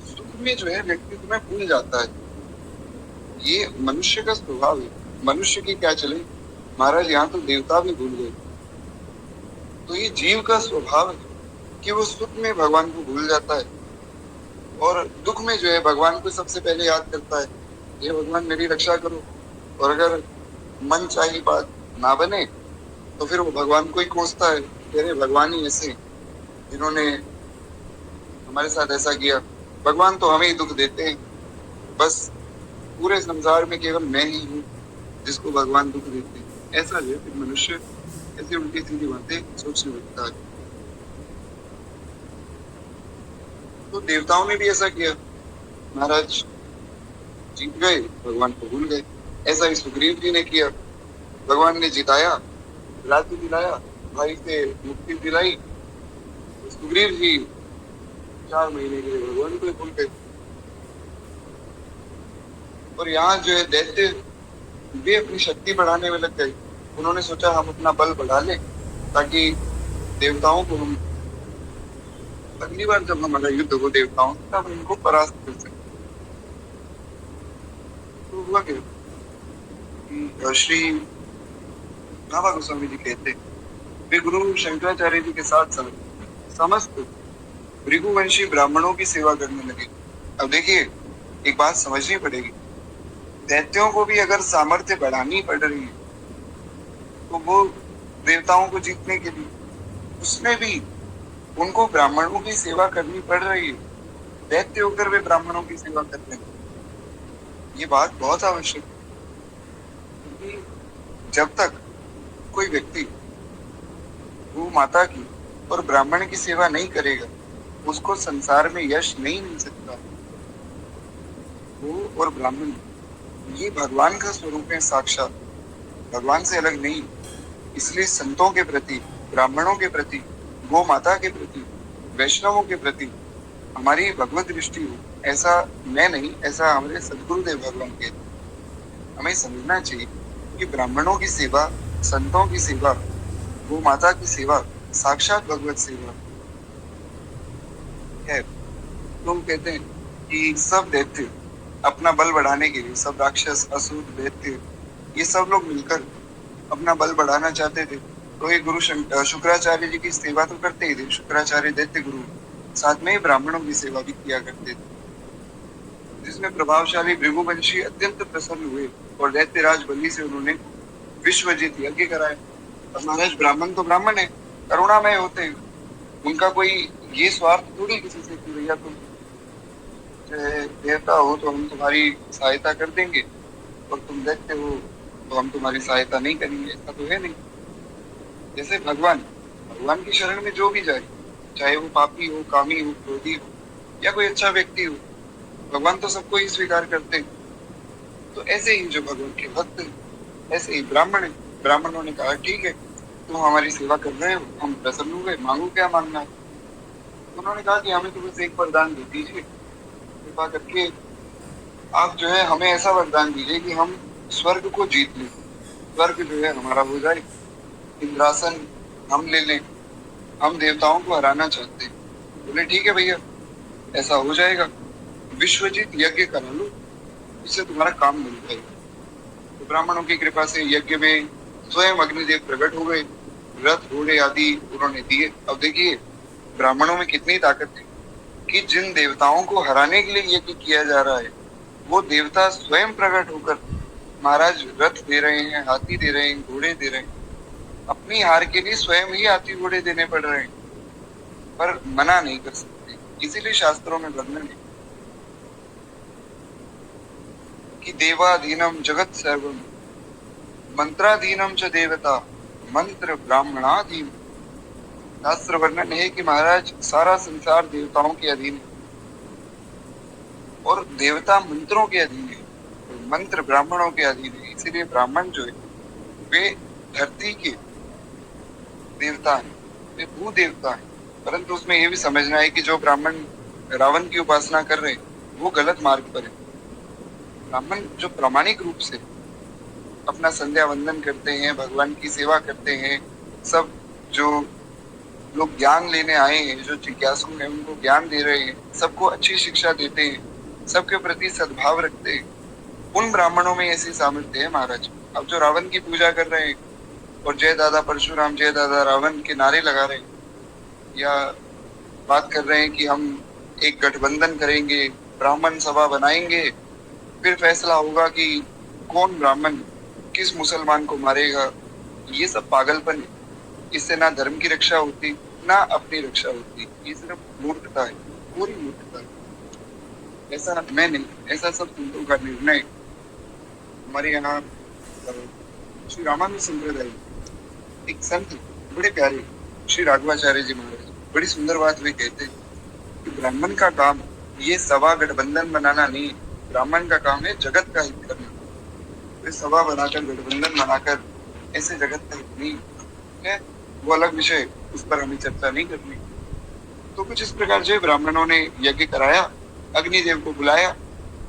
सुख में जो है व्यक्ति तुम्हें भूल जाता है, ये मनुष्य का स्वभाव है। मनुष्य की क्या चले महाराज, यहाँ तो देवता भी भूल गए। तो ये जीव का स्वभाव है कि वो सुख में भगवान को भूल जाता है और दुख में जो है भगवान को सबसे पहले याद करता है, ये भगवान मेरी रक्षा करो। और अगर मन चाही बात ना बने तो फिर वो भगवान को ही कोसता है, अरे भगवान ही ऐसे जिन्होंने हमारे साथ ऐसा किया, भगवान तो हमें ही दुख देते हैं, बस पूरे संसार में केवल मैं ही हूँ जिसको भगवान दुख देते हैं। ऐसा है फिर मनुष्य ऐसी उल्टी सीधी बातें सोचने लगता है। तो देवताओं ने भी ऐसा किया, महाराज जीत गए, भगवान को भूल गए। ऐसा ही सुग्रीव जी ने किया, भगवान ने जिताया, राज्य दिलाया, भाई से मुक्ति दिलाई, तो सुग्रीव जी 4 महीने के लिए भगवान को ही भूल गए। और यहाँ जो है दैत्य वे अपनी शक्ति बढ़ाने में लग गए। उन्होंने सोचा हम अपना बल बढ़ा लें ताकि देवताओं को हम अगली बार जब हमारा युद्ध हो देवताओं से तब इनको परास्त कर सकें। तो हुआ क्या कि श्री नाभा गोस्वामी जी कहते वे गुरु शंकराचार्य जी के साथ साथ समस्त भृगुवंशी ब्राह्मणों की सेवा करने लगे। अब देखिए एक बात समझनी पड़ेगी, दैत्यों को भी अगर सामर्थ्य बढ़ानी पड़ रही है तो वो देवताओं को जीतने के लिए उसमें भी उनको ब्राह्मणों की सेवा करनी पड़ रही है। दैत्य होकर वे ब्राह्मणों की सेवा कर रहे हैं, ये बात बहुत आवश्यक है। क्योंकि जब तक कोई व्यक्ति गौ माता की और ब्राह्मण की सेवा नहीं करेगा उसको संसार में यश नहीं मिल सकता। गौ और ब्राह्मण ये भगवान का स्वरूप है साक्षात, भगवान से अलग नहीं। इसलिए संतों के प्रति, ब्राह्मणों के प्रति, गौ माता के प्रति, वैष्णवों के प्रति हमारी भगवत दृष्टि हो, ऐसा मैं नहीं, ऐसा हमारे सदगुरुदेव भगवान कहते हैं। हमें समझना चाहिए कि ब्राह्मणों की सेवा, संतों की सेवा, गौ माता की सेवा साक्षात भगवत सेवा है। लोग कहते हैं कि सब दैत्य अपना बल बढ़ाने के लिए, सब राक्षस, असुर, दैत्य, ये सब लोग मिलकर अपना बल बढ़ाना चाहते थे। तो ये गुरु शुक्राचार्य जी की सेवा तो करते ही थे, शुक्राचार्य दैत्य गुरु, साथ में ही ब्राह्मणों की सेवा भी किया करते थे, जिसमें प्रभावशाली भृगुवंशी अत्यंत प्रसन्न हुए और दैत्यराज बलि से उन्होंने विश्वजित यज्ञ कराए। और महाराज ब्राह्मण तो ब्राह्मण है, करुणामय होते हैं, उनका कोई ये स्वार्थ थोड़ी किसी से कि भैया तुम देवता हो तो हम तुम्हारी सहायता कर देंगे और तुम दैत्य हो तो हम तुम्हारी सहायता नहीं करेंगे, ऐसा तो है नहीं। जैसे भगवान, भगवान की शरण में जो भी जाए, चाहे वो पापी हो, कामी हो, क्रोधी हो या कोई अच्छा व्यक्ति हो, भगवान तो सबको ही स्वीकार करते हैं। तो ऐसे ही जो भगवान के भक्त हैं, ऐसे ही ब्राह्मण है। ब्राह्मणों ने कहा ठीक है तुम हमारी सेवा कर रहे हो, हम प्रसन्न हो गए, मांगो क्या मांगना है। तो उन्होंने कहा कि हमें तो बस एक वरदान दे दीजिए, कृपा करके आप जो है हमें ऐसा वरदान दीजिए कि हम स्वर्ग को जीत लें, स्वर्ग जो है हमारा हो जाए, इंद्रासन हम ले लें, हम देवताओं को हराना चाहते हैं। बोले ठीक है भैया ऐसा हो जाएगा, विश्वजीत यज्ञ करा लो, इससे तुम्हारा काम मिल जाएगा। तो ब्राह्मणों की कृपा से यज्ञ में स्वयं अग्निदेव प्रकट हो गए, रथ घोड़े आदि उन्होंने दिए। अब देखिए ब्राह्मणों में कितनी ताकत है कि जिन देवताओं को हराने के लिए यज्ञ किया जा रहा है वो देवता स्वयं प्रकट होकर महाराज रथ दे रहे हैं, हाथी दे रहे हैं, घोड़े दे रहे हैं। अपनी हार के लिए स्वयं ही हाथी घोड़े देने पड़ रहे हैं, पर मना नहीं कर सकते। इसीलिए शास्त्रों में वर्णन है कि देवाधीनम जगत सर्वम मंत्राधीनम च देवता मंत्र ब्राह्मणाधीन। शास्त्र वर्णन है कि महाराज सारा संसार देवताओं के अधीन है और देवता मंत्रों के अधीन है और मंत्र ब्राह्मणों के अधीन है। इसीलिए ब्राह्मण जो है वे धरती के देवता हैं, वे भू देवता हैं। परंतु उसमें यह भी समझना है कि जो ब्राह्मण रावण की उपासना कर रहे हैं वो गलत मार्ग पर है। ब्राह्मण जो प्रामाणिक रूप से अपना संध्या वंदन करते हैं, भगवान की सेवा करते हैं, सब जो लोग ज्ञान लेने आए हैं, जो जिज्ञासु हैं उनको ज्ञान दे रहे हैं, सबको अच्छी शिक्षा देते हैं, सबके प्रति सद्भाव रखते हैं, उन ब्राह्मणों में ऐसी सामर्थ्य है महाराज। अब जो रावण की पूजा कर रहे हैं और जय दादा परशुराम जय दादा रावण के नारे लगा रहे हैं या बात कर रहे हैं कि हम एक गठबंधन करेंगे, ब्राह्मण सभा बनाएंगे, फिर फैसला होगा कि कौन ब्राह्मण किस मुसलमान को मारेगा, ये सब पागलपन है। इससे ना धर्म की रक्षा होती ना अपनी रक्षा होती। ये सिर्फ मूर्खता है, पूरी मूर्खता है। ऐसा मैं नहीं, ऐसा सब संतों का निर्णय। हमारे यहाँ श्री रामानुज संप्रदाय एक संत बड़े प्यारे श्री राघवाचार्य जी महाराज बड़ी सुंदर बात वे कहते हैं कि ब्राह्मण का काम ये सभा गठबंधन बनाना नहीं, ब्राह्मण का काम है जगत का हित करना। वे सभा बनाकर गठबंधन बनाकर ऐसे जगत का हित नहीं है, वो अलग विषय, उस पर हमें चर्चा नहीं करनी। तो कुछ इस प्रकार से ब्राह्मणों ने यज्ञ कराया, अग्निदेव को बुलाया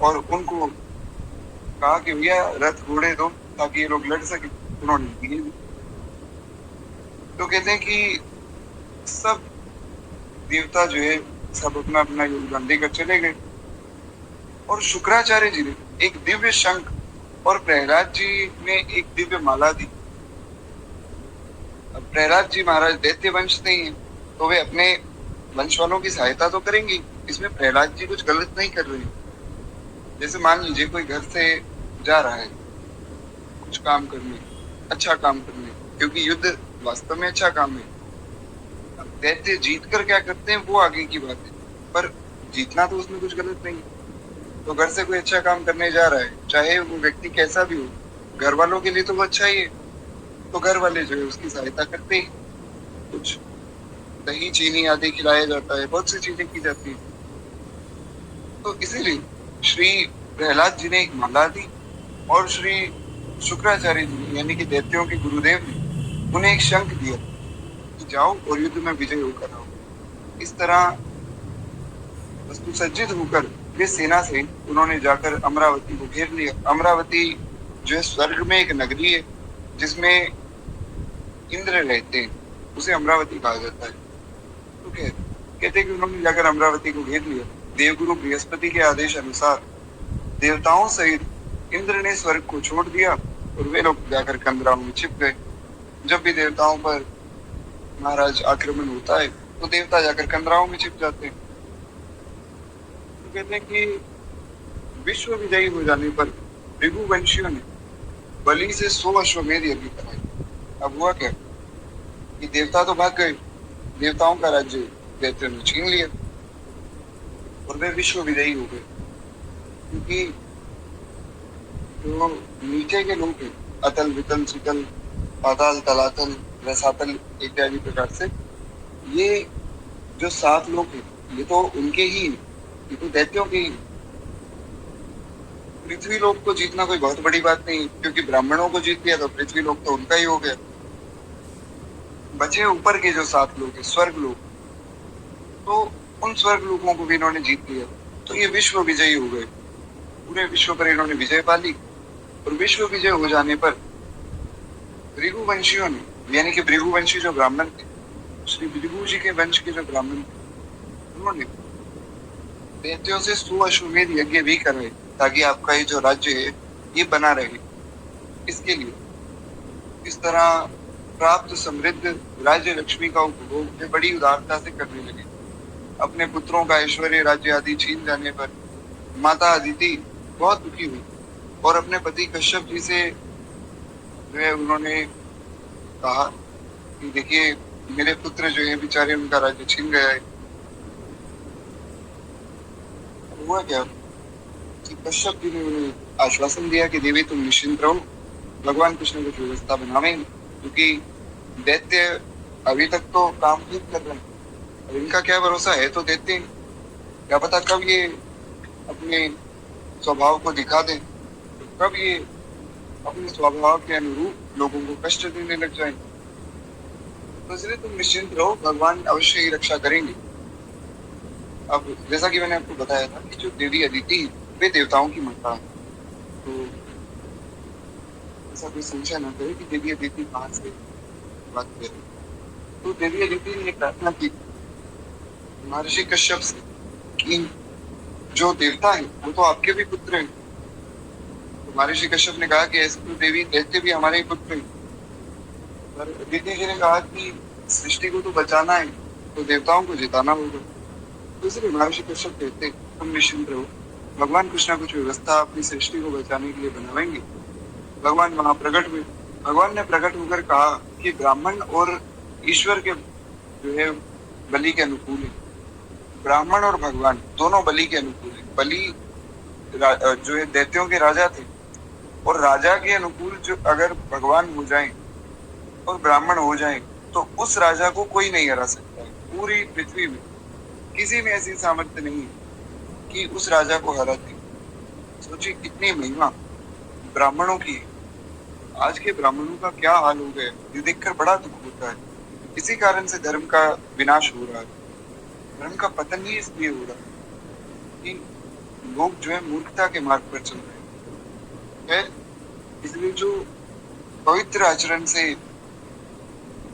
और उनको कहा कि भैया रथ घोड़े दो ताकि ये लोग लड़ सके। उन्होंने दिए भी। तो कहते हैं कि सब देवता जो है सब अपना अपना योगदान देकर चले गए और शुक्राचार्य जी ने एक दिव्य शंख और प्रहलाद जी ने एक दिव्य माला दी। अब प्रहलाद जी महाराज दैत्य वंश नहीं है तो वे अपने वंश वालों की सहायता तो करेंगे, इसमें प्रहलाद जी कुछ गलत नहीं कर रहे। जैसे मान लीजिए कोई घर से जा रहा है कुछ काम करने, अच्छा काम करने, क्योंकि युद्ध वास्तव में अच्छा काम है। अब दैत्य जीत कर क्या करते हैं वो आगे की बात है, पर जीतना तो उसमें कुछ गलत नहीं। तो घर से कोई अच्छा काम करने जा रहा है, चाहे वो व्यक्ति कैसा भी हो, घर वालों के लिए तो वो अच्छा ही है, तो घर वाले जो है उसकी सहायता करते हैं। कुछ दही चीनी आदि खिलाया जाता है, बहुत सी चीजें की जाती है। तो इसीलिए श्री प्रहलाद जी ने एक माला दी और श्री शुक्राचार्य जी यानी कि दैत्यों के गुरुदेव ने उन्हें एक शंख दिया कि जाओ और युद्ध में विजय होकर आओ। इस तरह वस्तु सज्जित होकर वे सेना से उन्होंने जाकर अमरावती को घेर लिया। अमरावती जो है स्वर्ग में एक नगरी है जिसमें इंद्र रहते हैं, उसे अमरावती कहा जाता है। तो कहते कि उन्होंने जाकर अमरावती को घेर लिया। देवगुरु बृहस्पति के आदेश अनुसार देवताओं सहित इंद्र ने स्वर्ग को छोड़ दिया और वे लोग जाकर कंदराओं में छिप गए। जब भी देवताओं पर महाराज आक्रमण होता है तो देवता जाकर कंदराओं में छिप जाते हैं। तो कहते हैं कि विश्व विजयी हो जाने पर भृगुवंशियों ने बलि से 100 अश्वमेध यज्ञ कराए। अब हुआ क्या कि देवता तो भाग गए, देवताओं का राज्य दैत्यों ने छीन लिया और वे विश्व विजयी हो गए। क्योंकि जो नीचे के लोग हैं, अतल वितल सुतल पाताल तलातल रसातल इत्यादि प्रकार से, ये जो 7 लोग हैं ये तो उनके ही, ये तो दैत्यों के ही। पृथ्वी लोक को जीतना कोई बहुत बड़ी बात नहीं, क्योंकि ब्राह्मणों को जीत लिया तो पृथ्वी लोक तो उनका ही हो गया। बचे ऊपर के जो 7 लोग हैं स्वर्ग लोग, तो उन स्वर्ग लोगों को भी इन्होंने जीत लिया। तो ये विश्व विजयी हो गए, पूरे विश्व पर इन्होंने विजय पा ली। और विश्व विजय हो जाने पर भृगुवंशियों ने यानी कि भृगुवंशी जो ब्राह्मण थे, श्री भृगु जी के वंश के जो ब्राह्मण थे, उन्होंने दैत्यों से 100 अश्वमेध यज्ञ भी कराए ताकि आपका ये जो राज्य है ये बना रहे। इसके लिए इस तरह प्राप्त समृद्ध राज्य लक्ष्मी का उपभोग वे बड़ी उदारता से करने लगे। अपने पुत्रों का ऐश्वर्य राज्य आदि छीन जाने पर माता अदिति बहुत दुखी हुई और अपने पति कश्यप जी से जो है उन्होंने कहा कि देखिए मेरे पुत्र जो है बेचारे उनका राज्य छीन गया है। हुआ क्या कि कश्यप जी ने उन्हें आश्वासन दिया कि देवी तुम निश्चिंत रहो, भगवान कुछ न कुछ व्यवस्था बनावेंगे, क्योंकि दैत्य अभी तक तो काम ठीक कर रहे हैं। अब इनका क्या भरोसा है, तो देते हैं, क्या पता कब ये अपने स्वभाव को दिखा दें, तो कब ये अपने स्वभाव के अनुरूप लोगों को कष्ट देने लग जाए। तो इसलिए तुम निश्चिंत रहो, भगवान अवश्य ही रक्षा करेंगे। अब जैसा कि मैंने आपको बताया था कि जो देवी अदिति वे देवताओं की माता है, तो ऐसा कोई संशय न करे कि देवी अदिति कहाँ से बात कर रही है। तो देवी अदिति ने प्रार्थना की महर्षि कश्यप से कि जो देवता है वो तो आपके भी पुत्र हैं। तो महर्षि कश्यप ने कहा कि ऐसे तो देवी दैत्य भी हमारे ही पुत्र हैं। पर अदिति जी ने कहा कि सृष्टि को तो बचाना है, तो देवताओं को जिताना होगा। तो इसलिए महर्षि कश्यप कहते तुम निश्चिंत रहो, भगवान कुछ ना कुछ व्यवस्था अपनी सृष्टि को बचाने के लिए बनावेंगे। भगवान वहां प्रकट हुए। भगवान ने प्रकट होकर कहा कि ब्राह्मण और ईश्वर के जो है बलि के अनुकूल है। ब्राह्मण और भगवान दोनों बलि के अनुकूल है। बलि जो है दैत्यों के राजा थे, और राजा के अनुकूल जो अगर भगवान हो जाएं और ब्राह्मण हो जाएं, तो उस राजा को कोई नहीं हरा सकता है। पूरी पृथ्वी में किसी में ऐसी सामर्थ्य नहीं है कि उस राजा को हरा दे। सोचिए कितनी महिमा ब्राह्मणों की है। आज के ब्राह्मणों का क्या हाल हो गया, ये देखकर बड़ा दुख होता है। इसी कारण से धर्म का विनाश हो रहा है, धर्म का पतन ही इसलिए हो रहा है कि लोग जो है मूर्खता के मार्ग पर चल रहे हैं। इसलिए जो पवित्र आचरण से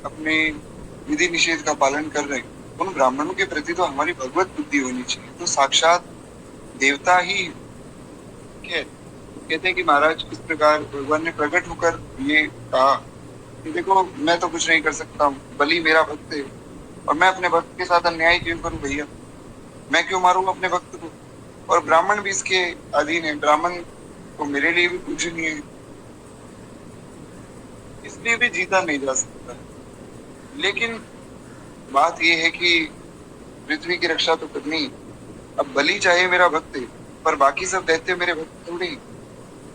अपने विधि निषेध का पालन कर रहे हैं, उन ब्राह्मणों के प्रति तो हमारी भगवत बुद्धि होनी चाहिए। तो साक्षात देवता ही कहते हैं कि महाराज इस प्रकार भगवान ने प्रकट होकर ये कहा कि देखो मैं तो कुछ नहीं कर सकता हूँ, बलि मेरा भक्त है, और मैं अपने भक्त के साथ अन्याय क्यों करूं भैया, मैं क्यों मारूं अपने भक्त को। और ब्राह्मण भी इसके अधीन है, ब्राह्मण तो मेरे लिए भी पूजनीय है, इसलिए भी जीता नहीं जा सकता। लेकिन बात यह है कि पृथ्वी की रक्षा तो करनी है। अब बलि चाहे मेरा भक्त है, पर बाकी सब दैत्य मेरे भक्त थोड़े ही,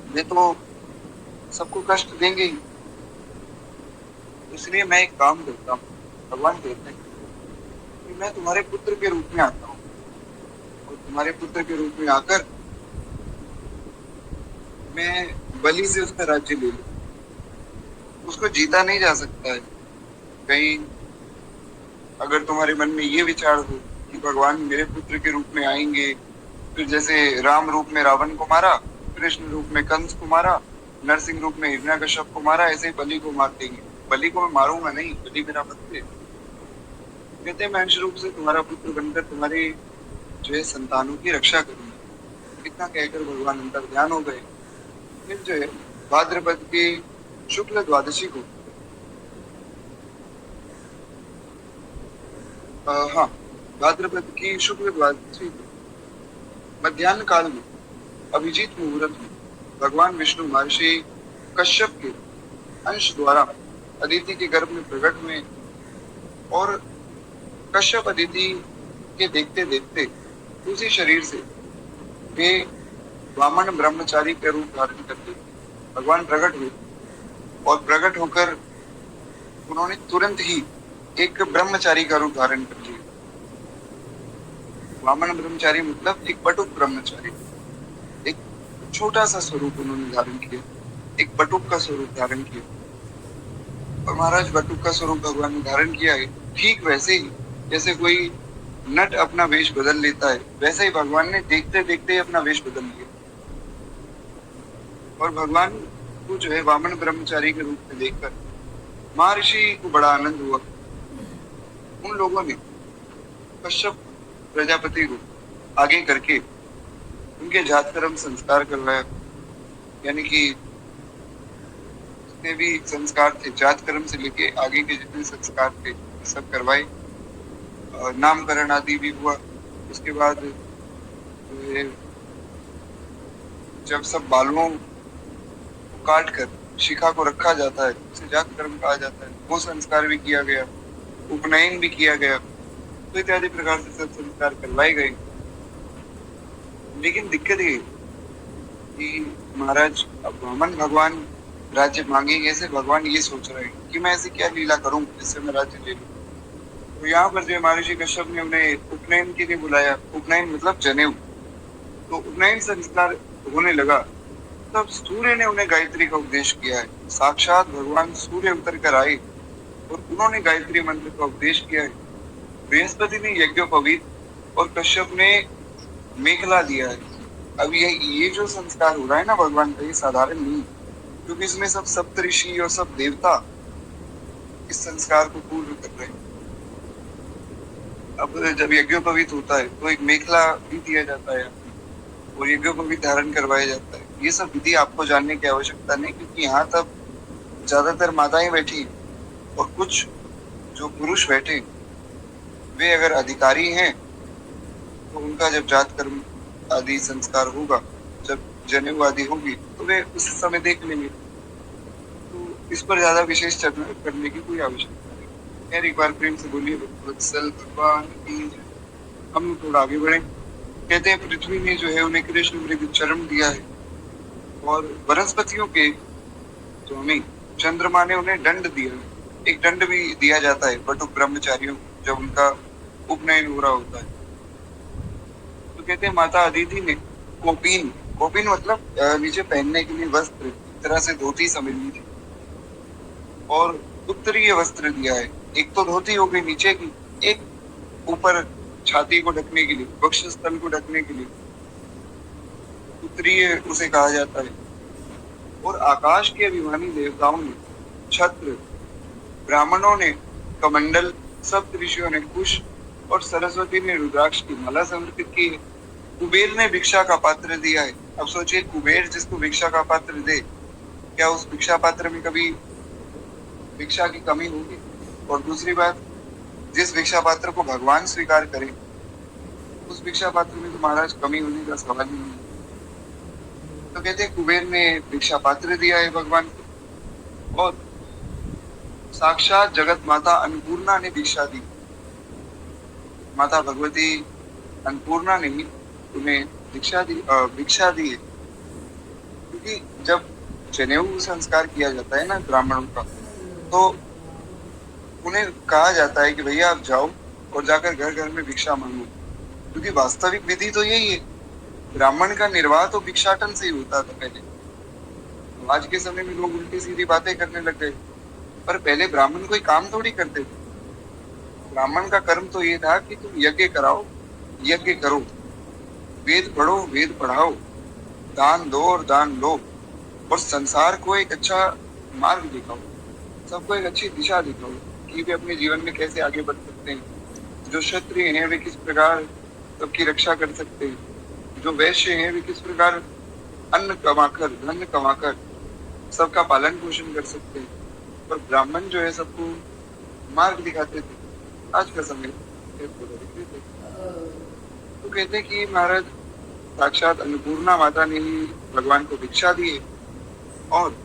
वे तो सबको कष्ट देंगे ही। इसलिए मैं एक काम करता हूँ, भगवान कहते हैं कि मैं तुम्हारे पुत्र के रूप में आता हूँ, और तुम्हारे पुत्र के रूप में आकर मैं बलि से उसका राज्य ले लूं। उसको जीता नहीं जा सकता है। कहीं अगर तुम्हारे मन में ये विचार हो कि भगवान मेरे पुत्र के रूप में आएंगे, फिर जैसे राम रूप में रावण को मारा, कृष्ण रूप में कंस को मारा, नरसिंह रूप में हिरण्यकश्यप को मारा, ऐसे ही बलि को मार देंगे। बलि को मैं मारूंगा नहीं, बलि मेरा भक्त है। कहते हैं मैं अंश रूप से तुम्हारा पुत्र बनकर तुम्हारे जो है संतानों की रक्षा करूंगा। इतना कहकर भगवान अंतर ध्यान हो गए। फिर जो है भाद्रपद के शुक्ल द्वादशी को हाँ भाद्रपद की शुक्ल द्वादशी को मध्याह्न काल में अभिजीत मुहूर्त में भगवान विष्णु महर्षि कश्यप के अंश द्वारा अदिति के गर्भ में प्रकट हुए, और कश्यप अदिति के देखते देखते उसी शरीर से वे वामन ब्रह्मचारी के रूप धारण करते भगवान प्रकट हुए, और प्रकट होकर उन्होंने तुरंत ही एक ब्रह्मचारी का रूप धारण कर लिया। वामन ब्रह्मचारी मतलब एक बटुक ब्रह्मचारी, एक छोटा सा स्वरूप उन्होंने धारण किया, एक बटुक का स्वरूप धारण किया। और महाराज बटुक का स्वरूप भगवान ने धारण किया है, ठीक वैसे ही जैसे कोई नट अपना वेश बदल लेता है, वैसे ही भगवान ने देखते देखते ही अपना वेश बदल लिया। और भगवान को जो है वामन ब्रह्मचारी के रूप में देखकर महर्षि को बड़ा आनंद हुआ। उन लोगों ने कश्यप प्रजापति को आगे करके उनके जात कर्म संस्कार करवाया, यानी कि जितने भी संस्कार थे जात कर्म से लेके आगे के जितने संस्कार थे सब करवाए, नामकरण आदि भी हुआ। उसके बाद जब सब बालों को काट कर शिखा को रखा जाता है, उसे जात कर्म कहा जाता है, वो संस्कार भी किया गया, उपनयन भी किया गया, तो इत्यादि प्रकार से सब संस्कार करवाए गए। लेकिन दिक्कत ये कि महाराज अब वामन भगवान राज्य मांगे कैसे, भगवान ये सोच रहे हैं कि मैं ऐसी क्या लीला करूं जिससे मैं राज्य ले लूं। तो यहाँ पर जो महर्षि कश्यप ने उन्हें उपनयन के लिए बुलाया। उपनयन मतलब जनेऊ। तो उपनयन संस्कार होने लगा, तब सूर्य ने उन्हें गायत्री का उपदेश किया है। साक्षात भगवान सूर्य उतर कर आए और उन्होंने गायत्री मंत्र का उपदेश किया है। बृहस्पति ने यज्ञोपवीत और कश्यप ने मेखला दिया है। अब ये जो संस्कार हो रहा है ना भगवान का, ये साधारण नहीं, क्योंकि इसमें सब सप्तऋषि और सब देवता इस संस्कार को पूर्ण कर रहे हैं। अब जब यज्ञोपवीत होता है तो एक मेखला भी दिया जाता है और यज्ञोपवीत धारण करवाया जाता है। ये सब विधि आपको जानने की आवश्यकता नहीं, क्योंकि यहाँ तब ज्यादातर माताएं बैठी और कुछ जो पुरुष बैठे, वे अगर अधिकारी हैं तो उनका जब जात कर्म आदि संस्कार होगा, जब जनेऊ आदि होगी, तो वे उस समय देख लेंगे। तो इस पर ज्यादा विशेष चर्चा करने की कोई आवश्यकता नहीं। खैर, एक बार प्रेम से बोलिए वत्सल भगवान की जय। हम थोड़ा आगे बढ़े। कहते हैं पृथ्वी ने जो है उन्हें कृष्ण मृग चरम दिया है, और वनस्पतियों के स्वामी चंद्रमा ने उन्हें दंड दिया है। एक दंड भी दिया जाता है बटुक ब्रह्मचारियों को जब उनका उपनयन हो रहा होता है। तो कहते हैं माता अदिति ने कोपीन, कोपीन मतलब नीचे पहनने के लिए वस्त्र, एक तरह से धोती समझ लीजिए, और उत्तरीय वस्त्र दिया है। एक तो धोती हो गई नीचे की, एक ऊपर छाती को ढकने के लिए, वक्षस्थल को ढकने के लिए उत्तरीय उसे कहा जाता है। और आकाश के अभिमानी देवताओं ने छत्र, ब्राह्मणों ने कमंडल, सप्त ऋषियों ने कुश और सरस्वती ने रुद्राक्ष की माला समर्पित की है। कुबेर ने भिक्षा का पात्र दिया है। अब सोचिए, कुबेर जिसको भिक्षा का पात्र दे, क्या उस भिक्षा पात्र में कभी भिक्षा की कमी होगी? और दूसरी बात, जिस भिक्षा पात्र को भगवान स्वीकार करे, उस भिक्षा पात्र में तो महाराज कमी होने का सवाल ही नहीं। तो कहते हैं कुबेर ने भिक्षा पात्र दिया है भगवान को, और साक्षात जगत माता अन्नपूर्णा ने भिक्षा दी। माता भगवती अन्नपूर्णा ने ही उन्हें भिक्षा दी है। क्योंकि जब जनेऊ संस्कार किया जाता है ना ब्राह्मणों का, तो उन्हें कहा जाता है कि भैया आप जाओ और जाकर घर घर में भिक्षा मांगो, क्योंकि वास्तविक विधि तो यही है। ब्राह्मण का निर्वाह तो भिक्षाटन से ही होता था पहले। आज के समय में लोग उल्टी सीधी बातें करने लग गए, पर पहले ब्राह्मण कोई काम थोड़ी करते थे। ब्राह्मण का कर्म तो ये था कि तुम यज्ञ कराओ, यज्ञ करो, वेद पढ़ो, वेद पढ़ाओ, दान दो और दान लो, और संसार को एक अच्छा मार्ग दिखाओ, सबको एक अच्छी दिशा दिखाओ कि वे अपने जीवन में कैसे आगे बढ़ सकते हैं। जो क्षत्रिय हैं वे किस प्रकार सबकी रक्षा कर सकते हैं, जो वैश्य हैं वे किस प्रकार अन्न कमाकर, धन कमाकर सबका पालन पोषण कर सकते हैं। पर ब्राह्मण जो है सबको मार्ग दिखाते थे। आज का समय तो कहते हैं कि महाराज साक्षात अन्नपूर्णा माता ने ही भगवान को भिक्षा दी है, और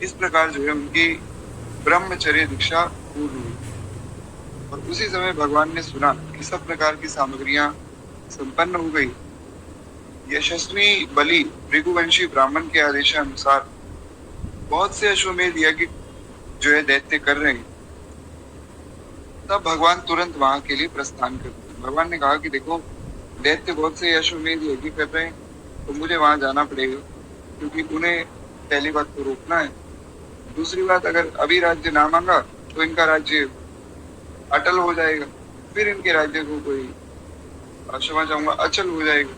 इस प्रकार जो है उनकी ब्रह्मचर्य दीक्षा पूर्ण हुई। और उसी समय भगवान ने सुना कि सब प्रकार की सामग्रियां संपन्न हो गई। यशस्वी बलि भृगुवंशी ब्राह्मण के आदेशानुसार बहुत से अश्वमेध यज्ञ जो है दैत्य कर रहे हैं। तब भगवान तुरंत वहां के लिए प्रस्थान करते हैं। भगवान ने कहा कि देखो, दैत्य बहुत से अश्वमेध यज्ञ कर रहे हैं, तो मुझे वहां जाना पड़ेगा, क्योंकि उन्हें पहली बात तो रोकना है। दूसरी बात, अगर अभी राज्य ना मांगा तो इनका राज्य अटल हो जाएगा, फिर इनके राज्य को कोई, क्षमा चाहूंगा, अचल हो जाएगा,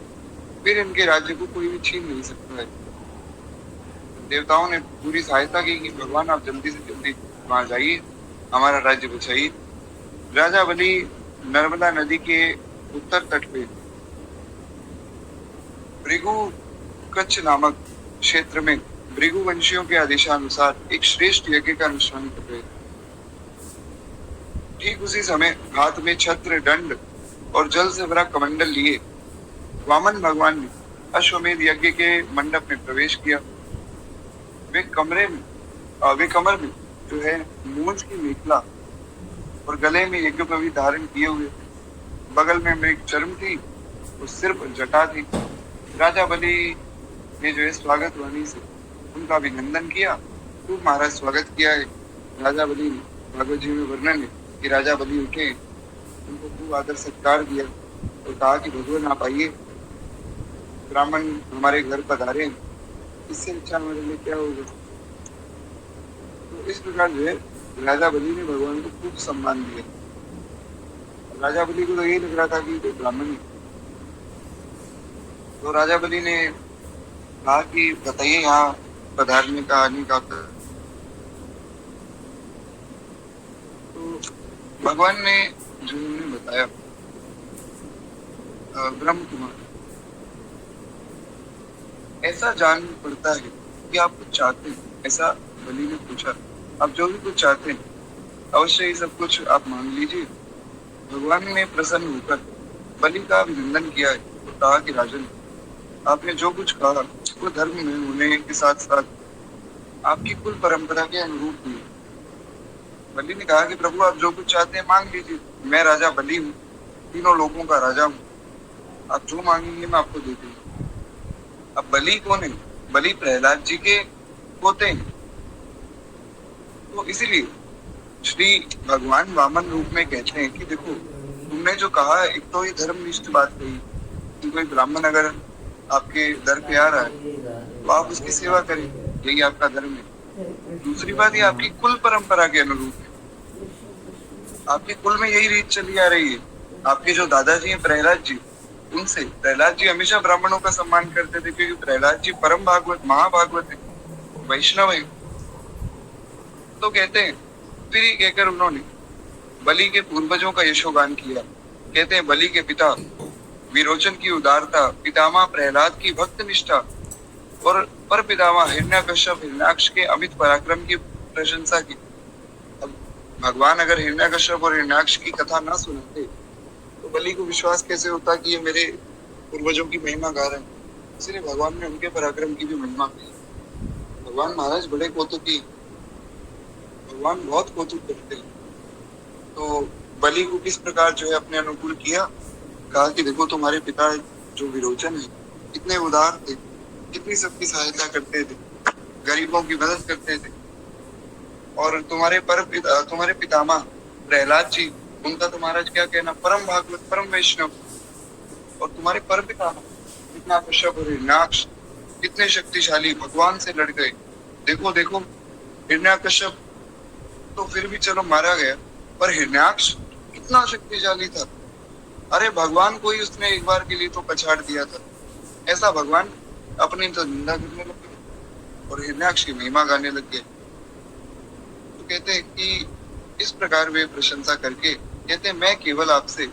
फिर इनके राज्य को कोई भी छीन नहीं सकता है। देवताओं ने पूरी सहायता की कि भगवान आप जल्दी से जल्दी वहां जाइए, हमारा राज्य बचाइए। राजा बलि नर्मदा नदी के उत्तर तट पे भृगु कच्छ नामक क्षेत्र में भृगुवंशियों के आदेशानुसार एक श्रेष्ठ यज्ञ का अनुष्ठान कर रहे थे। ठीक उसी समय हाथ में छत्र, दंड और जल से भरा कमंडल लिए वामन भगवान ने अश्वमेध यज्ञ के मंडप में प्रवेश किया। वे कमर में जो है मूंछ की मेखला और गले में यज्ञोपवीत धारण किए हुए थे। बगल में मृग चर्म थी और सिर पर जटा थी। राजा बलि ने जो है स्वागत वाणी से उनका अभिनंदन किया खूब महाराज स्वागत किया है। राजा बलि, भागवत जी में वर्णन है कि राजा बलि उठे, उनको खूब आदर सत्कार दिया और कहा कि भगवान आप आइए, ब्राह्मण हमारे घर पधारे हैं, इससे अच्छा हमारे लिए क्या होगा। तो इस प्रकार जो है राजा बलि ने भगवान को खूब सम्मान दिया। राजा बलि को तो यही लग रहा था कि कोई ब्राह्मण है। तो राजा बलि ने कहा कि बताइए यहाँ पधारने का आने का। तो भगवान ने जो उन्हें बताया ब्रह्म कुमार, ऐसा जान पड़ता है कि आप कुछ चाहते हैं। ऐसा बलि ने पूछा, आप जो भी कुछ चाहते हैं अवश्य ही सब कुछ आप मांग लीजिए। भगवान ने प्रसन्न होकर बलि का अभिनंदन किया है और कहा कि राजन, आपने जो कुछ कहा वो धर्म में होने के साथ साथ आपकी कुल परंपरा के अनुरूप हुई। बलि ने कहा कि प्रभु आप जो कुछ चाहते हैं मांग लीजिए, मैं राजा बलि हूँ, तीनों लोगों का राजा हूँ, आप जो मांगेंगे मैं आपको दे दूंगा। अब बलि कौन है? बलि प्रहलाद जी के पोते हैं। तो इसीलिए श्री भगवान वामन रूप में कहते हैं कि देखो तुमने जो कहा, एक तो ये धर्मनिष्ठ बात कही कि कोई ब्राह्मण अगर आपके दर पे आ रहा है तो आप उसकी सेवा करें, यही आपका धर्म है। दूसरी बात, ये आपकी कुल परंपरा के अनुरूप है, आपके कुल में यही रीत चली आ रही है। आपके जो दादाजी हैं प्रहलाद जी, उनसे प्रहलाद जी हमेशा ब्राह्मणों का सम्मान करते थे, क्योंकि प्रहलाद जी परम भागवत महाभागवत है, वैष्णव है। तो कहते हैं, फिर ये कहकर उन्होंने बलि के पूर्वजों का यशोगान किया। कहते हैं बलि के पिता विरोचन की उदारता, पितामह प्रहलाद की भक्त निष्ठा और पर पितामह हिरण्यकश्यप हिरण्याक्ष के अमित पराक्रम की प्रशंसा की। अब भगवान अगर हिरण्यकश्यप और हिरण्याक्ष की कथा ना सुनाते तो बलि को विश्वास कैसे होता कि ये मेरे पूर्वजों की महिमा गा रहे हैं। इसलिए भगवान ने उनके पराक्रम की भी महिमा की। भगवान महाराज बड़े कौतुकी, भगवान बहुत कौतुक करते हैं। तो बलि को किस प्रकार जो है अपने अनुकूल किया, कहा कि देखो तुम्हारे पिता जो विरोचन है कितने उदार थे, कितनी सबकी सहायता करते थे, गरीबों की मदद करते थे। और तुम्हारे पितामह प्रहलाद जी, उनका तो महाराज क्या कहना, परम भागवत परम वैष्णव। और तुम्हारे पर पितामह कितना कश्यप और हिरण्याक्ष कितने शक्तिशाली, भगवान से लड़ गए। देखो देखो हिरण्याकश्यप तो फिर भी चलो मारा गया, पर हिरण्याक्ष कितना शक्तिशाली था। अरे भगवान को ही उसने एक बार के लिए तो पछाड़ दिया था। ऐसा भगवान अपनी तो निंदा करने लगे और हिरण्याक्ष की महिमा गाने लग गए। तो कहते हैं कि इस प्रकार वे प्रशंसा करके कहते हैं, मैं केवल आपसे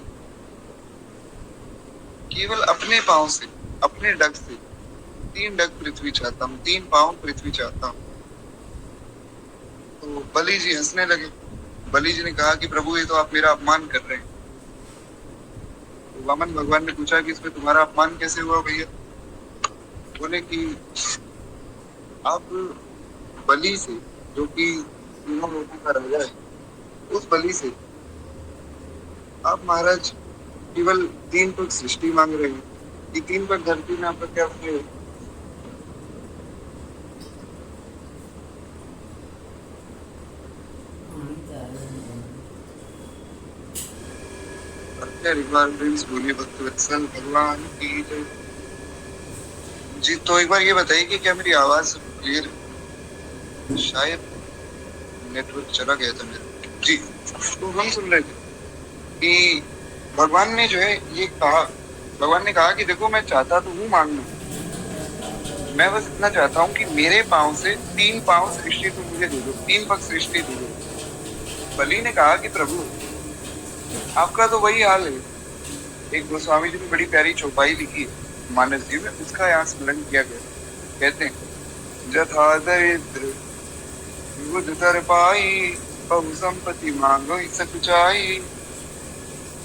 केवल अपने पांव से, अपने डग से 3 डग पृथ्वी चाहता हूँ, 3 पांव पृथ्वी चाहता हूँ। तो बलि जी हंसने लगे। बलि जी ने कहा कि प्रभु ये तो आप मेरा अपमान कर रहे हैं। तो वामन भगवान ने पूछा कि इसमें तुम्हारा अपमान कैसे हुआ भैया? बोले कि आप बलि से, जो कि तीनों लोगों का राजा है, उस बलि से आप महाराज केवल 3 पग सृष्टि मांग रहे हैं। ये 3 पग धरती में आपका क्या उपयोग? बोलिए भक्तवत्सल भगवान की जय। जी तो एक बार ये बताइए कि क्या मेरी आवाज क्लियर? शायद नेटवर्क चला गया था मेरा। जी तो हम सुन रहे थे कि भगवान ने जो है ये कहा, भगवान ने कहा कि देखो मैं चाहता तो हूँ मांगना, मैं बस इतना चाहता हूँ कि मेरे पांव से 3 पांव सृष्टि तो मुझे दे दो, 3 पग सृष्टि दे दो। बलि ने कहा कि प्रभु आपका तो वही हाल है। एक गोस्वामी जी ने बड़ी प्यारी चौपाई लिखी है मानस जी में, उसका यहाँ स्मरण किया गया। कहते हैं, जथा दरिद्र बुध तर पाई, बहु संपत्ति मांगो सकुचाई।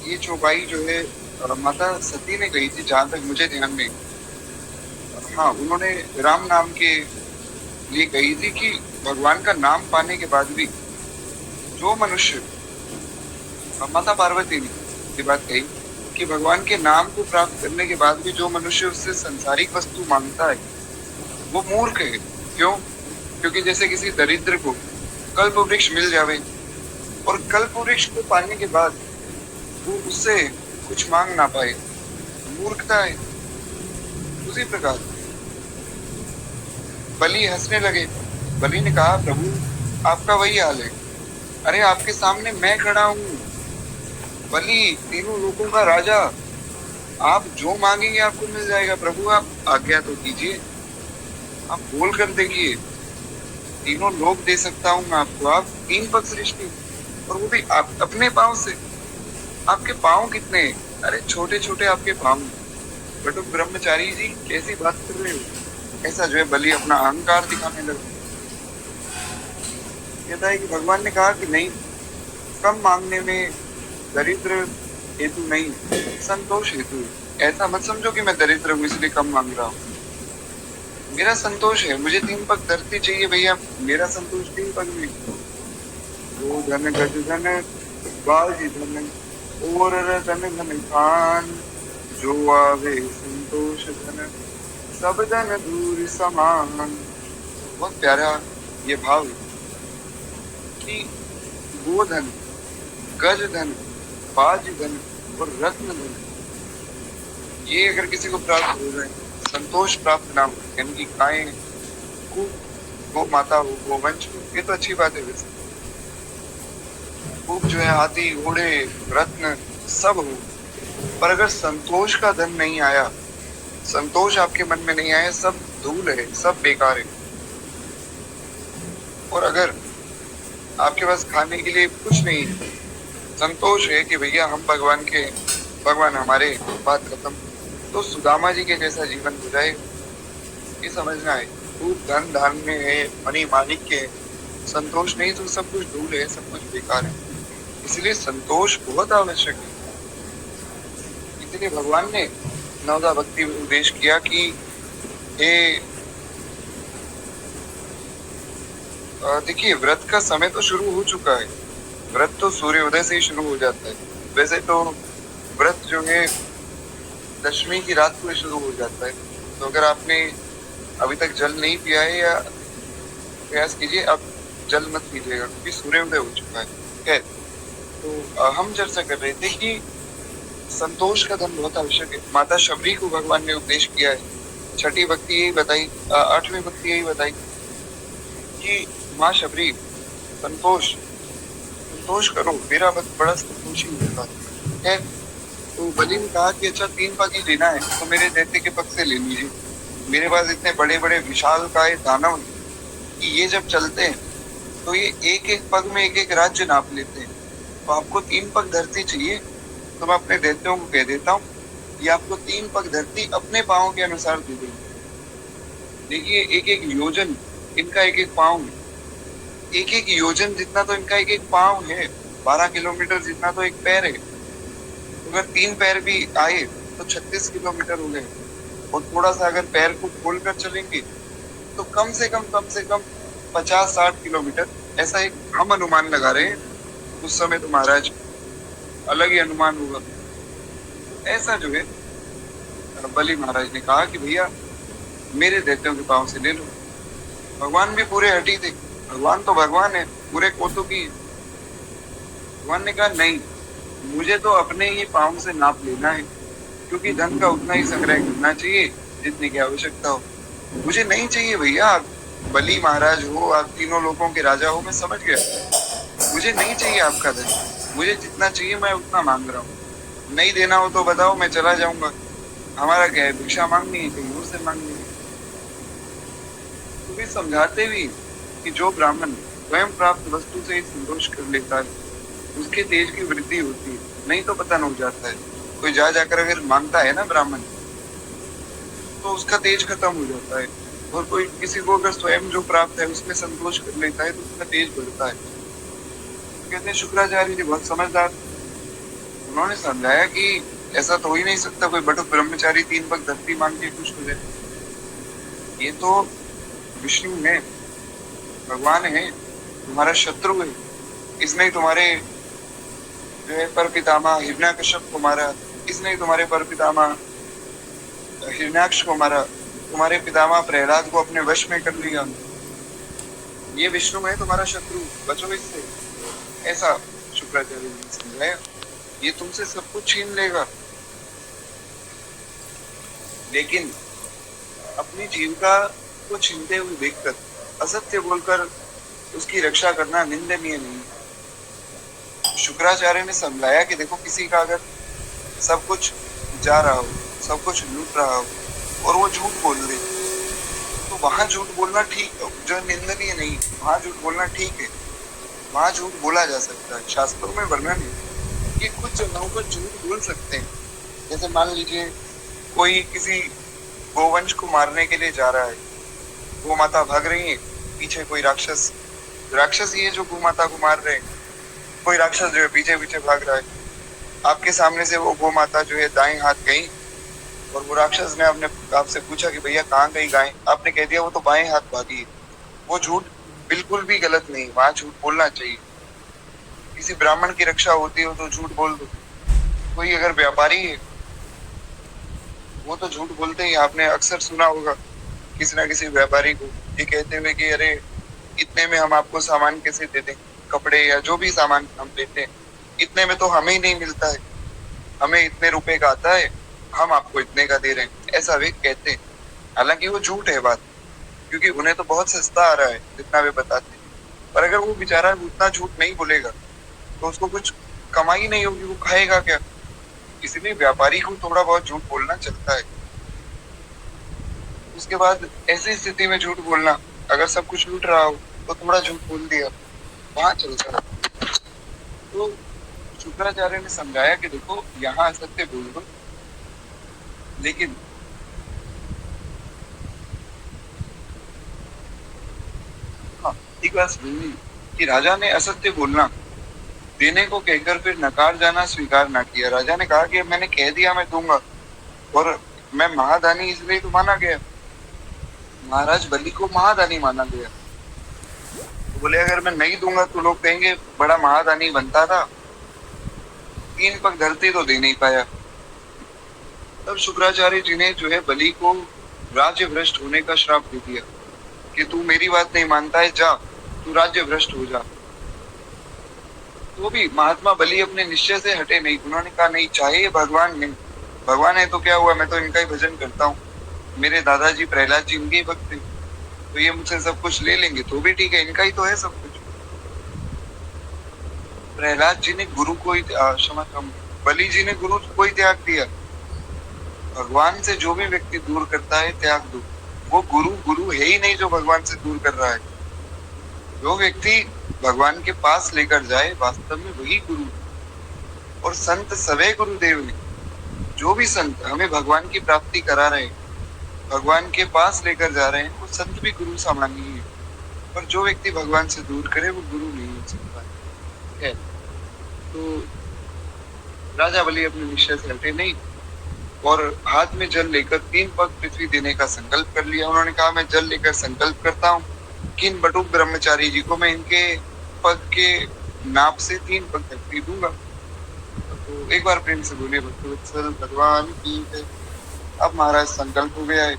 ये चौपाई जो है माता सती ने कही थी, जहां तक मुझे ध्यान में। हाँ, उन्होंने राम नाम के लिए कही थी कि भगवान का नाम पाने के बाद भी जो मनुष्य, माता पार्वती ने ये बात कही कि भगवान के नाम को प्राप्त करने के बाद भी जो मनुष्य उससे संसारिक वस्तु मांगता है वो मूर्ख है। क्यों? क्योंकि जैसे किसी दरिद्र को कल्प वृक्ष मिल जावे और कल्प वृक्ष को पाने के बाद वो उससे कुछ मांग ना पाए, मूर्खता है। उसी प्रकार बलि हंसने लगे। बलि ने कहा, प्रभु आपका वही हाल है। अरे आपके सामने मैं खड़ा हूँ, बलि तीनों लोगों का राजा, आप जो मांगेंगे आपको मिल जाएगा। प्रभु आप आज्ञा तो कीजिए, आप बोल कर देखिए, तीनों लोग दे सकता हूँ मैं आपको। आप 3 पग सृष्टि, और वो भी आप अपने पाँव से। आपके पाँव कितने? अरे छोटे छोटे आपके पाँव। बटुक ब्रह्मचारी जी कैसी बात कर रहे हो? ऐसा जो है बलि अपना अहंकार दिखाने लगा। कहता है कि भगवान ने कहा कि नहीं, कम मांगने में दरिद्र हेतु नहीं, संतोष हेतु। ऐसा मत समझो कि मैं दरिद्र हूँ इसलिए कम मांग रहा हूँ। मेरा संतोष है, मुझे 3 पग धरती चाहिए भैया, मेरा संतोष 3 पग में। वो धन गज धन बाजी धन और धन धन खान, जो आवे संतोष धन सब धन दूर समान। बहुत प्यारा ये भाव है कि वो धन, गज धन, बाज धन और रत्न धन, ये अगर किसी को प्राप्त हो जाए, संतोष प्राप्त ना हो, यानी कि गाय को, गो माता हो, गोवंश हो, ये तो अच्छी बात है। वैसे खूब जो है हाथी घोड़े रत्न सब हो, पर अगर संतोष का धन नहीं आया, संतोष आपके मन में नहीं आया, सब धूल है, सब बेकार है। और अगर आपके पास खाने के लिए कुछ नहीं, संतोष है कि भैया हम भगवान के, भगवान हमारे, बात खत्म, तो सुदामा जी के जैसा जीवन हो जाए, ये समझना है। खूब धन धान्य है, मणि माणिक्य है, संतोष नहीं तो सब कुछ धूल है, सब कुछ बेकार है। इसलिए संतोष बहुत आवश्यक है। इसलिए भगवान ने नवदा भक्ति में उपदेश किया कि हे, देखिए व्रत का समय तो शुरू हो चुका है। व्रत तो सूर्योदय से ही शुरू हो जाता है। वैसे तो व्रत जो है दशमी की रात को ही शुरू हो जाता है। तो अगर आपने अभी तक जल नहीं पिया है, या प्रयास कीजिए आप जल मत पीजिएगा, क्योंकि सूर्योदय हो चुका है। तो हम चर्चा कर रहे थे कि संतोष का धन बहुत आवश्यक है। माता शबरी को भगवान ने उपदेश किया है। 6ठी भक्ति यही बताई, 8वीं भक्ति यही बताई कि माँ शबरी संतोष करो, मेरा भक्त बड़ा संतोषी होगा है। तो बलि ने कहा कि अच्छा 3 पग ही लेना है तो मेरे दैत्य के पग से ले लीजिए। मेरे पास इतने बड़े बड़े विशाल काय दानव कि ये जब चलते हैं तो ये एक एक पग में एक एक राज्य नाप लेते हैं। तो आपको 3 पग धरती चाहिए तो मैं अपने दैत्यों को कह देता हूँ ये आपको 3 पग धरती अपने पाँव के अनुसार दे देंगे। देखिए एक एक योजन इनका एक एक पाँव है, एक एक योजन जितना तो इनका एक एक पाँव है, 12 किलोमीटर जितना तो एक पैर है। अगर 3 पैर भी आए तो 36 किलोमीटर हो गए। और थोड़ा सा अगर पैर को खोल कर चलेंगे तो कम से कम 50-60 किलोमीटर, ऐसा एक हम अनुमान लगा रहे हैं। उस समय तो महाराज अलग ही अनुमान होगा। ऐसा जो है बलि महाराज ने कहा कि भैया मेरे दैत्यों के पाँव से ले लो। भगवान भी पूरे हटी थे, भगवान तो भगवान है, पूरे कौतुकी। भगवान ने कहा नहीं, मुझे तो अपने ही पाँव से नाप लेना है, क्योंकि धन का उतना ही संग्रह करना चाहिए जितने की आवश्यकता हो। मुझे नहीं चाहिए भैया, आप बलि महाराज हो, आप तीनों लोगों के राजा हो, मैं समझ गया। मुझे नहीं चाहिए आपका धन, मुझे जितना चाहिए मैं उतना मांग रहा हूँ। नहीं देना हो तो बताओ, मैं चला जाऊंगा। हमारा क्या है, भिक्षा मांगनी है कहीं और से मांगनी है। तो भी समझाते भी कि जो ब्राह्मण स्वयं प्राप्त वस्तु से ही संतोष कर लेता है उसके तेज की वृद्धि होती है, नहीं तो पतन हो जाता है। कोई जाकर अगर मांगता है ना ब्राह्मण, तो उसका तेज खत्म हो जाता है। और कोई किसी को अगर स्वयं जो प्राप्त है उसमें संतोष कर लेता है तो उसका तेज बढ़ता है। कहते हैं शुक्राचार्य जी बहुत समझदार, उन्होंने समझाया कि ऐसा तो हो ही नहीं सकता कोई बटुक ब्रह्मचारी 3 पग धरती मांग के खुश हो जाए। ये तो विष्णु है, भगवान है, तुम्हारा शत्रु है। इसने ही तुम्हारे जो है पर पितामह हिरण्याकश्यप को मारा, इसने ही तुम्हारे पर पितामह हिरण्याक्ष को मारा, तुम्हारे पितामह प्रहलाद को अपने वश में कर लिया। ये विष्णु है तुम्हारा शत्रु, बचो इससे, ऐसा शुक्राचार्य जी ने समझाया। ये तुमसे सब कुछ छीन लेगा, लेकिन अपनी जीविका को छीनते हुए देखकर असत्य बोलकर उसकी रक्षा करना निंदनीय नहीं। शुक्राचार्य ने समझाया कि देखो, किसी का अगर सब कुछ जा रहा हो, सब कुछ लूट रहा हो और वो झूठ बोल दे, तो वहां झूठ बोलना ठीक, जो निंदनीय नहीं, वहां झूठ बोलना ठीक है, वहां झूठ बोला जा सकता है। शास्त्रों में वर्णन है कि कुछ जगहों पर झूठ बोल सकते हैं। जैसे मान लीजिए कोई किसी गोवंश को मारने के लिए जा रहा है, गौ माता भाग रही है, पीछे कोई राक्षस ही है जो गौ माता को मार रहे हैं, कोई राक्षस जो है पीछे पीछे भाग रहा है। आपके सामने से वो गौ माता जो है दाएं हाथ गई और वो राक्षस ने आपसे पूछा कि भैया कहाँ गई गाय, आपने कह दिया वो तो बाएं हाथ भागी है। वो झूठ बिल्कुल भी गलत नहीं, वहां झूठ बोलना चाहिए। किसी ब्राह्मण की रक्षा होती हो तो झूठ बोल दो। कोई अगर व्यापारी है वो तो झूठ बोलते ही, आपने अक्सर सुना होगा किसी ना किसी व्यापारी को ये कहते हुए कि अरे इतने में हम आपको सामान कैसे दे दें, कपड़े या जो भी सामान हम लेते हैं इतने में तो हमें ही नहीं मिलता है, हमें इतने रुपए का आता है, हम आपको इतने का दे रहे हैं, ऐसा वे कहते हैं। हालांकि वो झूठ है बात, क्योंकि उन्हें तो बहुत सस्ता आ रहा है जितना वे बताते हैं। पर अगर वो बेचारा उतना झूठ नहीं बोलेगा तो उसको कुछ कमाई नहीं होगी, वो खाएगा क्या। इसलिए व्यापारी को थोड़ा बहुत झूठ बोलना चलता है। उसके बाद ऐसी स्थिति में झूठ बोलना, अगर सब कुछ लूट रहा हो तो थोड़ा झूठ बोल दिया, वहां चलता है। तो शुक्राचार्य ने समझाया कि देखो, यहाँ असत्य बोल दो, लेकिन हाँ, एक बात सुनिए कि राजा ने असत्य बोलना देने को कहकर फिर नकार जाना स्वीकार ना किया। राजा ने कहा कि मैंने कह दिया मैं दूंगा, और मैं महादानी इसलिए तो माना गया, महाराज बलि को महादानी माना गया। तो बोले अगर मैं नहीं दूंगा तो लोग कहेंगे बड़ा महादानी बनता था, 3 पग धरती तो दे नहीं पाया। तब शुक्राचार्य जी ने जो है बलि को राज्य भ्रष्ट होने का श्राप दे दिया कि तू मेरी बात नहीं मानता है, जा तू राज्य भ्रष्ट हो जा। तो भी महात्मा बलि अपने निश्चय से हटे नहीं। उन्होंने कहा नहीं, चाहे भगवान नहीं, भगवान है तो क्या हुआ, मैं तो इनका ही भजन करता हूँ, मेरे दादाजी प्रहलाद जी इनके ही भक्त थे, तो ये मुझसे सब कुछ ले लेंगे तो भी ठीक है, इनका ही तो है सब कुछ। प्रहलाद जी ने गुरु को ही क्षमा, बलि जी ने गुरु को ही त्याग दिया। भगवान से जो भी व्यक्ति दूर करता है त्याग दो, वो गुरु है ही नहीं जो भगवान से दूर कर रहा है। जो व्यक्ति भगवान के पास लेकर जाए वास्तव में वही गुरु। और संत सवे गुरुदेव ने, जो भी संत हमें भगवान की प्राप्ति करा रहे हैं, भगवान के पास लेकर जा रहे हैं, वो संत भी गुरु समान ही है। पर जो व्यक्ति भगवान से दूर करे वो गुरु नहीं हो सकता है। तो राजा बलि अपने निश्चय से हटे नहीं और हाथ में जल लेकर 3 पग पृथ्वी देने का संकल्प कर लिया। उन्होंने कहा मैं जल लेकर संकल्प करता हूँ कि इन बटुक ब्रह्मचारी जी को मैं इनके पग के नाप से 3 पग धरती दूंगा। तो एक बार प्रेम से बोले भक्तवत्सल भगवान की है। अब महाराज संकल्प हो गया है।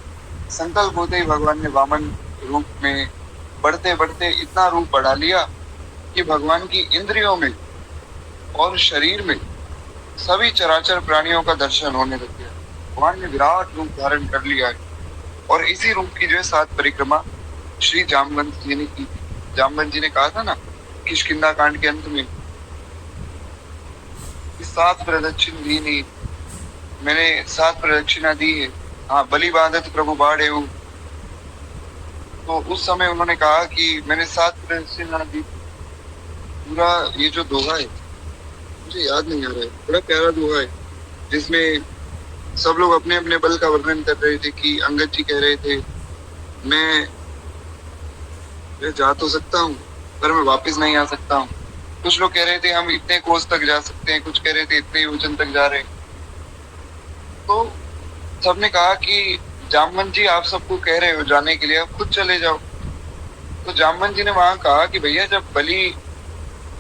संकल्प होते ही भगवान ने वामन रूप में बढ़ते बढ़ते इतना रूप बढ़ा लिया कि भगवान की इंद्रियों में और शरीर में सभी चराचर प्राणियों का दर्शन होने लग गया। भगवान ने विराट रूप धारण कर लिया है। और इसी रूप की जो है 7 परिक्रमा श्री जामवंत जी ने की। जामवंत जी ने कहा था ना किष्किंधा कांड के अंत में, 7 प्रदक्षिण दी नहीं, मैंने 7 प्रदक्षिणा दी है, हाँ बलि बांधत प्रभु बाढ़ एवं। तो उस समय उन्होंने कहा कि मैंने 7 प्रदक्षिणा दी। पूरा ये जो दोहा है मुझे याद नहीं आ रहा है, बड़ा प्यारा दोहा है जिसमें सब लोग अपने अपने बल का वर्णन कर रहे थे कि अंगद जी कह रहे थे मैं जा तो सकता हूँ पर मैं वापस नहीं आ सकता हूँ। कुछ लोग कह रहे थे हम इतने कोस तक जा सकते हैं, कुछ कह रहे थे इतने योजन तक जा रहे हैं। तो सबने कहा कि जामवंत जी आप सबको कह रहे हो जाने के लिए, आप खुद चले जाओ। तो जामवंत जी ने वहां कहा कि भैया जब बलि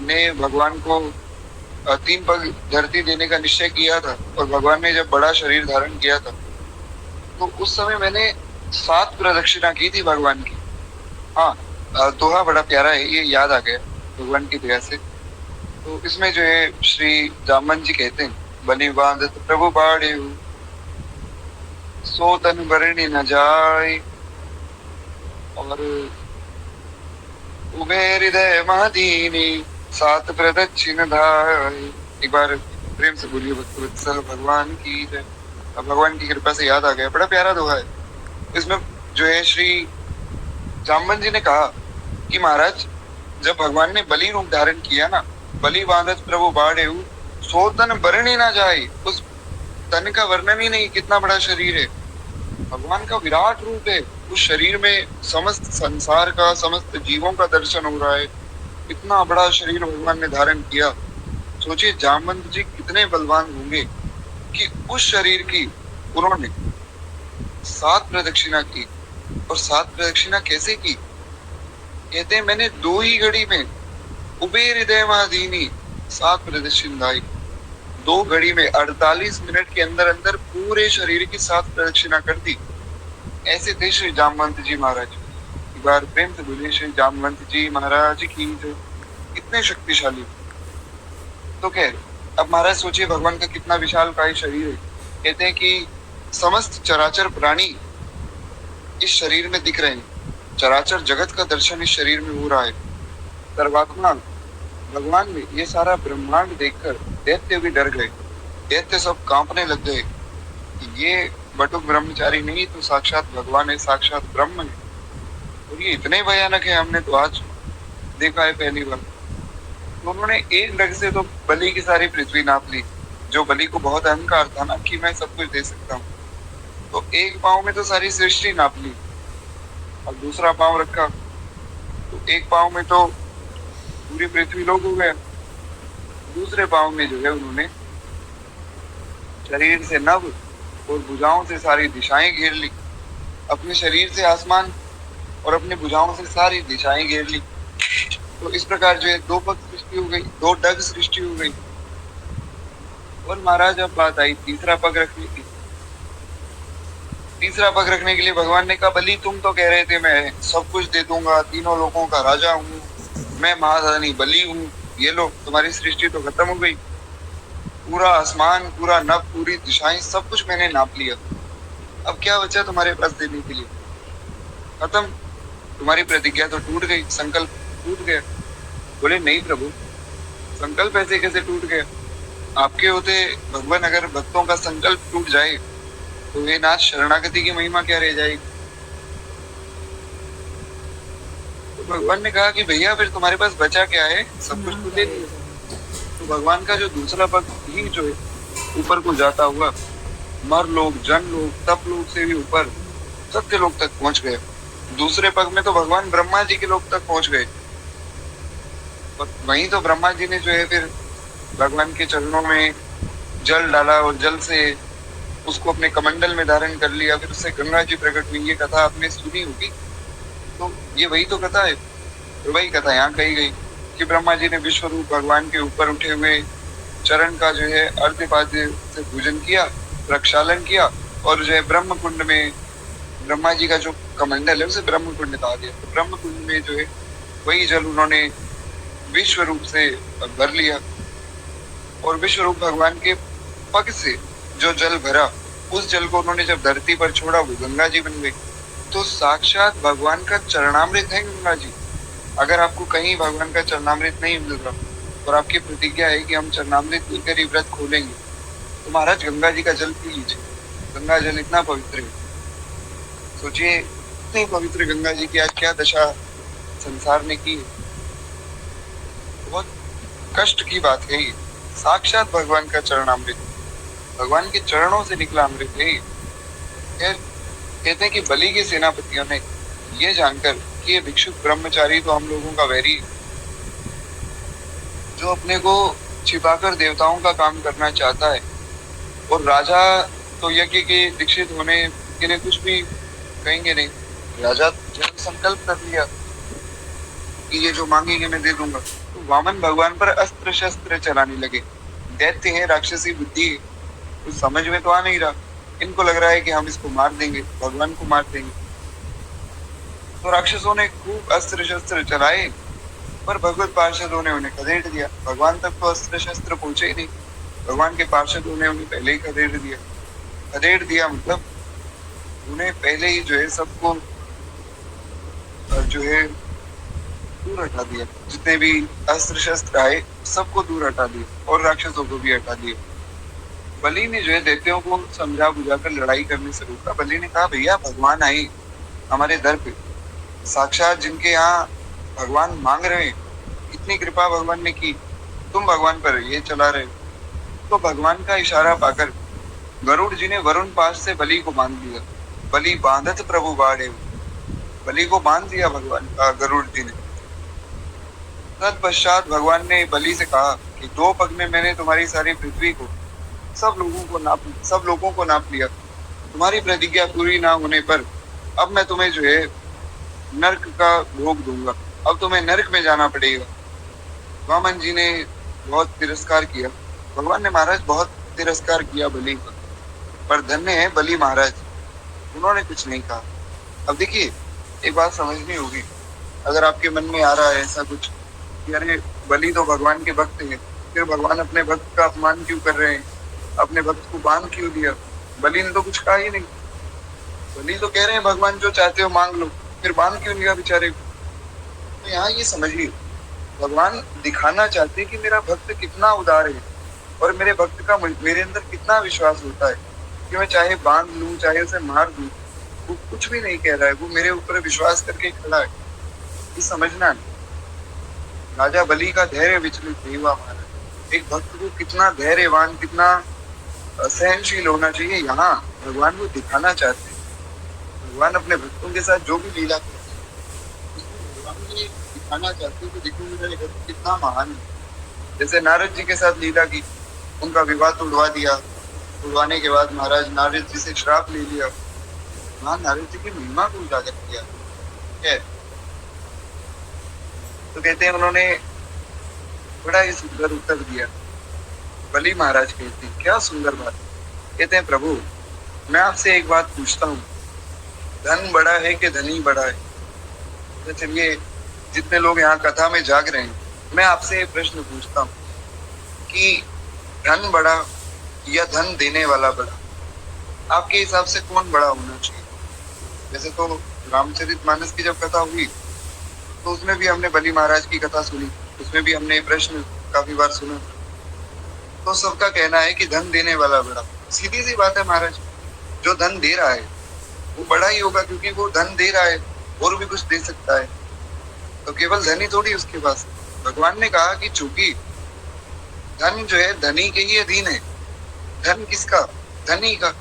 ने भगवान को 3 पग धरती देने का निश्चय किया था और भगवान ने जब बड़ा शरीर धारण किया था तो उस समय मैंने 7 प्रदक्षिणा की थी भगवान की। हाँ, दोहा बड़ा प्यारा है, ये याद आ गया भगवान की दया से। तो इसमें जो है श्री जामन जी कहते हैं, बलि बांधत प्रभु बाड़े सो तन बरनी न जाए, और उभे हृदय महादीनी सात प्रदक्षिण धाय। एक बार प्रेम से बोलिए भक्तवत्सल भगवान की जय। अब भगवान की कृपा से याद आ गया, बड़ा प्यारा दोहा है। इसमें जो है श्री जामवन जी ने कहा कि महाराज, जब भगवान ने बलि रूप धारण किया ना, बलि बांधत प्रभु बाढ़ेऊ सो तन बरनी ना जाए, उस तन का वर्णन ही नहीं, कितना बड़ा शरीर है, भगवान का विराट रूप है। उस शरीर में समस्त संसार का, समस्त जीवों का दर्शन हो रहा है। इतना बड़ा शरीर भगवान ने धारण किया। सोचिए जामवंत जी कितने बलवान होंगे कि उस शरीर की उन्होंने 7 प्रदक्षिणा की। और 7 प्रदक्षिणा कैसे की? कहते हैं मैंने 2 ही घड़ी में उबे हृदय महादीनी 7 प्रदक्षिण दाई। 2 घड़ी में 48 मिनट के अंदर अंदर पूरे शरीर की 7 प्रदक्षिणा कर दी। ऐसे थे श्री जामवंत जी महाराज। एक बार प्रेम से बोलिए श्री जामवंत जी महाराज की जय। कितने शक्तिशाली। तो खैर, अब महाराज सोचिए भगवान का कितना विशालकाय शरीर है। कहते हैं कि समस्त चराचर प्राणी इस शरीर में दिख रहे हैं, चराचर जगत का दर्शन इस शरीर में हो रहा है। सर्वात्मा भगवान में ये सारा ब्रह्मांड देखकर दैत्य भी डर गए। दैत्य सब कांपने लग गए। ये बटुक ब्रह्मचारी नहीं तो साक्षात भगवान है, साक्षात ब्रह्म है। और ये इतने भयानक है, हमने तो आज देखा है पहली बार। तो उन्होंने एक डग से तो बलि की सारी पृथ्वी नाप ली। जो बलि को बहुत अहंकार था ना कि मैं सब कुछ दे सकता हूँ, तो एक पाँव में तो सारी सृष्टि नाप ली। और दूसरा पाँव रखा तो एक पाँव में तो पूरी पृथ्वी लोक हो गया। दूसरे पाँव में जो है उन्होंने शरीर से नभ और भुजाओं से सारी दिशाएं घेर ली। अपने शरीर से आसमान और अपनी भुजाओं से सारी दिशाएं घेर ली। तो इस प्रकार जो है 2 पग सृष्टि हो गई, 2 डग सृष्टि हो गई। और महाराज अब बात आई तीसरा पग रखने की। तीसरा पग रखने के लिए भगवान ने कहा, बलि तुम तो कह रहे थे मैं सब कुछ दे दूंगा, तीनों लोगों का राजा हूँ, मैं महारानी बलि हूँ, ये लो तुम्हारी सृष्टि तो खत्म हो गई। पूरा आसमान, पूरा नभ, पूरी दिशाएं, सब कुछ मैंने नाप लिया। अब क्या बचा तुम्हारे पास देने के लिए? खत्म, तुम्हारी प्रतिज्ञा तो टूट गई, संकल्प टूट गया। बोले नहीं प्रभु, संकल्प ऐसे कैसे टूट गया? आपके होते भगवान अगर भक्तों का संकल्प टूट जाए तो वे नाथ शरणागति की महिमा क्या रह जाएगी? तो भगवान ने कहा कि भैया फिर तुम्हारे पास बचा क्या है, सब कुछ तो दे दिया। तो भगवान का जो दूसरा पग ही जो है ऊपर को जाता हुआ मर लोग, जन लोग, तप लोग से भी ऊपर सत्य लोग तक पहुंच गए। दूसरे पग में तो भगवान ब्रह्मा जी के लोग तक पहुंच गए। और वहीं तो ब्रह्मा जी ने जो है फिर भगवान के चरणों में जल डाला और जल से उसको अपने कमंडल में धारण कर लिया। फिर उससे गंगा जी प्रकट हुई। ये कथा आपने सुनी होगी। तो ये वही तो कथा है। तो वही कथा यहाँ कही गई कि ब्रह्मा जी ने विश्व रूप भगवान के ऊपर उठे हुए चरण का जो है अर्घ्यपाद्य से पूजन किया, प्रक्षालन किया, और जो है ब्रह्म कुंड में ब्रह्मा जी का जो कमंडल है उसे ब्रह्म कुंड कहा गया। तो ब्रह्म कुंड में जो है वही जल उन्होंने विश्व रूप से भर लिया। और विश्व रूप भगवान के पग से जो जल भरा, उस जल को उन्होंने जब धरती पर छोड़ा वो गंगा जी बन गई। तो साक्षात भगवान का चरणामृत है गंगा जी। अगर आपको कहीं भगवान का चरणामृत नहीं मिल रहा और आपकी प्रतिज्ञा है कि हम चरणामृत लेकर ही व्रत खोलेंगे, तो महाराज गंगा जी का जल पी लीजिए। गंगा जल इतना पवित्र है। सोचिए इतनी पवित्र गंगा जी की आज क्या दशा संसार ने की है। बहुत कष्ट की बात है ये। साक्षात भगवान का चरणामृत, भगवान के चरणों से निकला अमृत है। कहते हैं कि बलि के सेनापतियों ने ये जानकर कि ये भिक्षुक ब्रह्मचारी तो हम लोगों का वैरी, जो अपने को छिपाकर देवताओं का काम करना चाहता है, और राजा तो यज्ञ के दीक्षित होने के लिए कुछ भी कहेंगे नहीं। राजा जब संकल्प कर लिया कि ये जो मांगेंगे मैं दे दूंगा, तो वामन भगवान पर अस्त्र शस्त्र चलाने लगे। दैत्य है, राक्षसी बुद्धि है, कुछ समझ में तो आ नहीं रहा। इनको लग रहा है कि हम इसको मार देंगे, भगवान को मार देंगे। तो राक्षसों ने खूब अस्त्र शस्त्र चलाए, पर भगवत पार्षदों ने उन्हें खदेड़ दिया। भगवान तक तो अस्त्र शस्त्र पहुंचे ही नहीं, भगवान के पार्षदों ने उन्हें पहले ही खदेड़ दिया। खदेड़ दिया मतलब उन्हें पहले ही जो है सबको जो है दूर हटा दिया। जितने भी अस्त्र शस्त्र आए सबको दूर हटा दिया और राक्षसों को भी हटा दिया। बलि ने जो है दैत्यों को समझा बुझाकर लड़ाई करने से रोका। बलि ने कहा, भैया भगवान आए हमारे दर पे, साक्षात जिनके यहाँ भगवान मांग रहे हैं, इतनी कृपा भगवान ने की, तुम भगवान पर ये चला रहे हो। तो भगवान का इशारा पाकर गरुड़ जी ने वरुण पास से बलि को बांध दिया। बलि बांधत प्रभु बाढ़े, बलि को बांध दिया भगवान गरुड़ जी ने। तत्पश्चात भगवान ने बलि से कहा कि 2 पग में मैंने तुम्हारी सारी पृथ्वी को सब लोगों को नाप लिया। तुम्हारी प्रतिज्ञा पूरी ना होने पर अब मैं तुम्हें जो है नरक का भोग दूंगा, अब तुम्हें नरक में जाना पड़ेगा। वामन जी ने बहुत तिरस्कार किया, भगवान ने महाराज बहुत तिरस्कार किया बलि का, पर धन्य है बलि महाराज, उन्होंने कुछ नहीं कहा। अब देखिए एक बात समझनी होगी, अगर आपके मन में आ रहा है ऐसा कुछ कि अरे बलि तो भगवान के भक्त हैं, फिर भगवान अपने भक्त का अपमान क्यों कर रहे हैं, अपने भक्त को बांध क्यों दिया, बलि ने तो कुछ कहा ही नहीं। बलि तो कह रहे हैं भगवान जो चाहते हो मांग लो, फिर बांध क्यों लिया बेचारे को। तो यहाँ ये समझिए, भगवान दिखाना चाहते हैं कि मेरा भक्त कितना उदार है और मेरे भक्त का मेरे अंदर कितना विश्वास होता है कि मैं चाहे बांध लूं चाहे उसे मार दूं, वो कुछ भी नहीं कह रहा है, वो मेरे ऊपर विश्वास करके खड़ा है। ये समझना नहीं। राजा बलि का धैर्य विचलित नहीं हुआ महाराज। एक भक्त को कितना धैर्यवान, कितना सहनशील होना चाहिए, यहाँ भगवान को दिखाना चाहते हैं। भगवान अपने भक्तों के साथ जो भी लीला करते हैं उसमें भगवान ये दिखाना चाहते हैं कि देखो मेरा भक्त कितना महान है। जैसे नारद जी के साथ लीला की, उनका विवाह तोड़वा दिया, तोड़वाने के बाद महाराज नारद जी से श्राप ले लिया। वहां नारद जी की महिमा को उजागर किया है। तो कहते हैं उन्होंने बड़ा ही सुंदर उत्तर दिया। बलि महाराज कहते हैं, क्या सुंदर बात। कहते हैं, प्रभु मैं आपसे एक बात पूछता हूँ, धन बड़ा है कि धनी बड़ा है। तो चलिए जितने लोग यहाँ कथा में जाग रहे हैं, मैं आपसे एक प्रश्न पूछता हूँ कि धन बड़ा या धन देने वाला बड़ा, आपके हिसाब से कौन बड़ा होना चाहिए। वैसे तो रामचरितमानस की जब कथा हुई तो उसमें भी हमने बलि महाराज की कथा सुनी, उसमें भी हमने प्रश्न काफी बार सुना। तो सबका कहना है कि धन देने वाला बड़ा। सीधी सी बात है महाराज, जो धन दे रहा है वो बड़ा ही होगा, क्योंकि वो धन दे रहा है और भी कुछ दे सकता है, तो केवल धन ही थोड़ी उसके पास। भगवान ने कहा कि चूंकि धन जो है धनी के ही अधीन है, धन किसका, धनी का,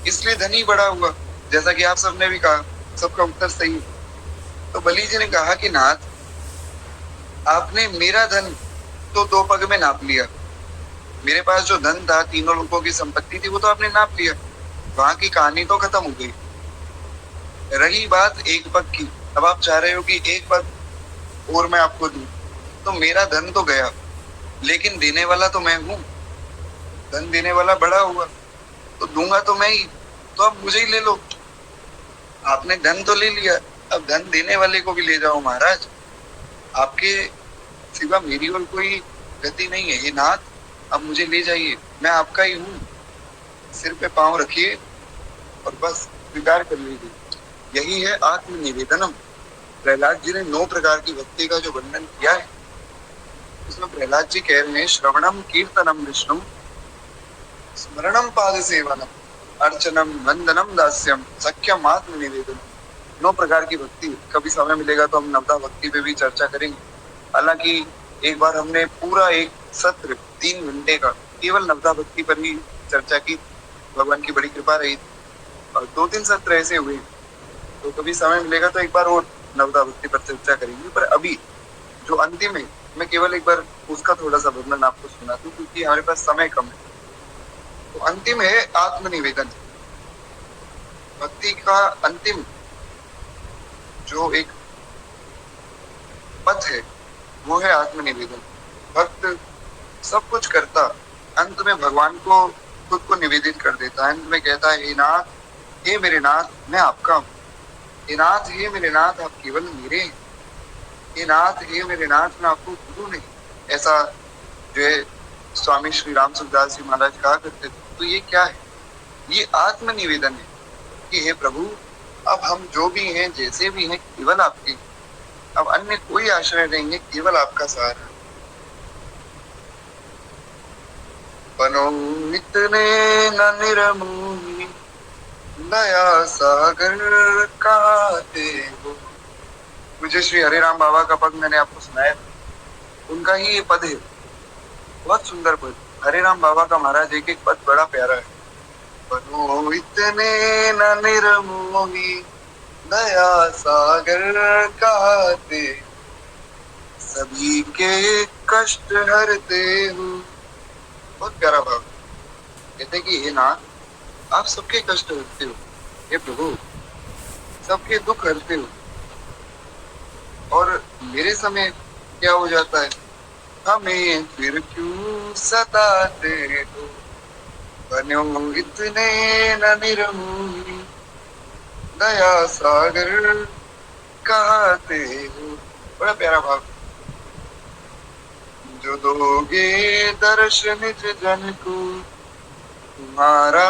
इसलिए धनी बड़ा हुआ। जैसा कि आप सबने भी कहा, सबका उत्तर सही है। तो बलि जी ने कहा कि नाथ, आपने मेरा धन तो 2 पग में नाप लिया, मेरे पास जो धन था, तीनों लोगों की संपत्ति थी, वो तो आपने नाप लिया, वहां की कहानी तो खत्म हो गई। रही बात 1 पग की, अब आप चाह रहे हो कि 1 पग और मैं आपको दूं, तो मेरा धन तो गया, लेकिन देने वाला तो मैं हूं, धन देने वाला बड़ा हुआ, तो दूंगा तो मैं ही, तो अब मुझे ही ले लो। आपने धन तो ले लिया, अब धन देने वाले को भी ले जाओ महाराज, आपके सिवा मेरी और कोई गति नहीं है। ये नाथ, अब मुझे ले जाइए, मैं आपका ही हूँ, सिर पे पांव रखिए और बस स्वीकार कर लीजिए। यही है आत्मनिवेदनम। प्रहलाद जी ने 9 प्रकार की भक्ति का जो वर्णन किया है, उसमें प्रहलाद जी कह रहे हैं, श्रवणम कीर्तनम विष्णु, स्मरणम पाद सेवनम, अर्चनम वंदनम दास्यम, सख्यम आत्मनिवेदनम। 9 प्रकार की भक्ति। कभी समय मिलेगा तो हम नवदा भक्ति पे भी चर्चा करेंगे। हालांकि एक बार हमने पूरा एक सत्र 3 घंटे का केवल नवदा भक्ति पर ही चर्चा की, भगवान की बड़ी कृपा रही, और 2-3 सत्र ऐसे हुए। तो कभी समय मिलेगा तो एक बार और नवदा भक्ति पर चर्चा करेंगे। पर अभी जो अंतिम है, मैं केवल एक बार उसका थोड़ा सा वर्णन आपको सुना दूं, क्योंकि हमारे पास समय कम है। तो अंतिम है आत्मनिवेदन। भक्ति का अंतिम जो एक पथ है वो है आत्मनिवेदन। भक्त सब कुछ करता, अंत में भगवान को खुद को निवेदित कर देता है। अंत में कहता है, हे नाथ, हे मेरे नाथ, मैं आपका हूँ। हे नाथ, हे मेरे नाथ, आप केवल मेरे हैं। हे नाथ, हे मेरे नाथ, मैं आपको गुरु नहीं। ऐसा जो है स्वामी श्री राम सुखदास जी महाराज कहा करते थे। तो ये क्या है? ये आत्मनिवेदन है कि हे प्रभु, अब हम जो भी हैं, जैसे भी हैं, केवल आपके, अब अन्य कोई आश्रय नहीं है, केवल आपका सहारा। बनो इतने न निरमोही, दया सागर कहते हो। मुझे श्री हरे राम बाबा का पद मैंने आपको सुनाया था, उनका ही ये पद है, बहुत सुंदर पद। हरे राम बाबा का महाराज एक एक पद बड़ा प्यारा है। बनो इतने न निरमोही, दया सागर कहते, सभी के कष्ट हरते हो। बहुत प्यारा भाव। कहते कि हे नाथ, आप सबके कष्ट हरते हो। हे प्रभु, सबके दुख हरते हो। और मेरे समय क्या हो जाता है? हमें फिर क्यों सताते हो? बनो इतने न निर्मोही, दया सागर कहते हो। बड़ा प्यारा भाव। जो दोगे दर्शन निज जन को, तुम्हारा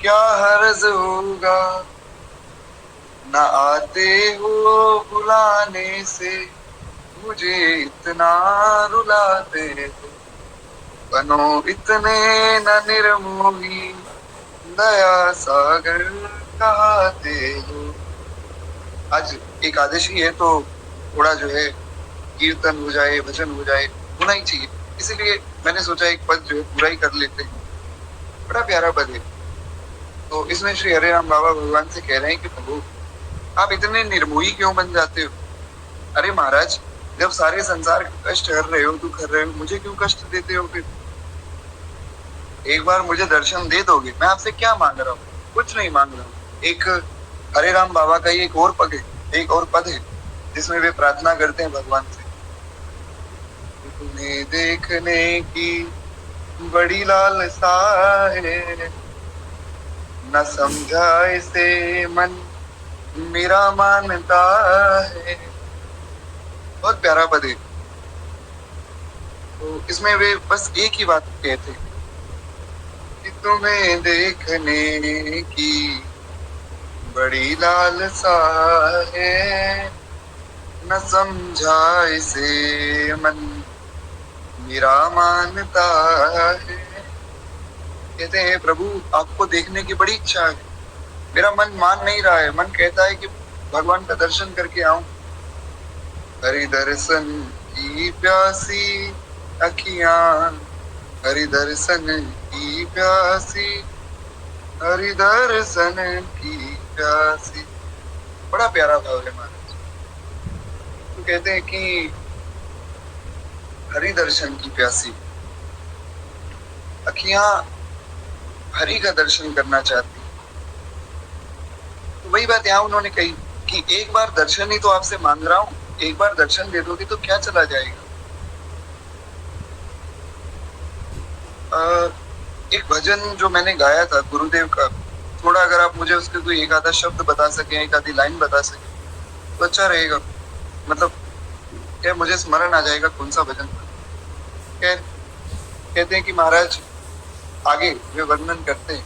क्या हर्ज होगा? न आते हो बुलाने से, मुझे इतना रुलाते हो। बनो इतने न निर्मोही, दया सागर कहते हो। आज एकादशी है तो थोड़ा जो है कीर्तन हो जाए, भजन हो जाए, होना ही चाहिए। इसीलिए मैंने सोचा एक पद जो है पूरा ही कर लेते हैं। बड़ा प्यारा पद है। तो इसमें श्री हरे राम बाबा भगवान से कह रहे हैं कि प्रभु, आप इतने निर्मोही क्यों बन जाते हो? अरे महाराज, जब सारे संसार कष्ट हर रहे हो, दुख हर रहे हो, मुझे क्यों कष्ट देते हो? फिर एक बार मुझे दर्शन दे दोगे। मैं आपसे क्या मांग रहा हूँ? कुछ नहीं मांग रहा हूँ। एक हरे राम बाबा का एक और पद है, एक और पद है जिसमें वे प्रार्थना करते हैं भगवान से, तुम्हें देखने की बड़ी लालसा है, न समझा इसे मन मेरा मानता है। बहुत प्यारा पद है। तो इसमें वे बस एक ही बात कहते हैं कि तुम्हें देखने की बड़ी लालसा है, न समझा इसे मन मेरा मानता है। कहते हैं प्रभु, आपको देखने की बड़ी इच्छा है, मेरा मन मान नहीं रहा है। मन कहता है कि भगवान का दर्शन करके आऊं। हरि दर्शन की प्यासी अखियां, हरि दर्शन की प्यासी, हरि दर्शन की प्यासी। बड़ा प्यारा भाव है महाराज। तो कहते हैं कि हरि दर्शन की प्यासी अखियां हरि का दर्शन करना चाहती। तो वही बात यहाँ उन्होंने कही कि एक बार दर्शन ही तो आपसे मांग रहा हूं, एक बार दर्शन दे दोगे तो क्या चला जाएगा। एक भजन जो मैंने गाया था गुरुदेव का, थोड़ा अगर आप मुझे उसके कोई एक आधा शब्द बता सके, एक आधी लाइन बता सके तो अच्छा रहेगा। मतलब क्या मुझे स्मरण आ जाएगा कौन सा भजन था। कहते हैं कि महाराज आगे वे वर्णन करते हैं,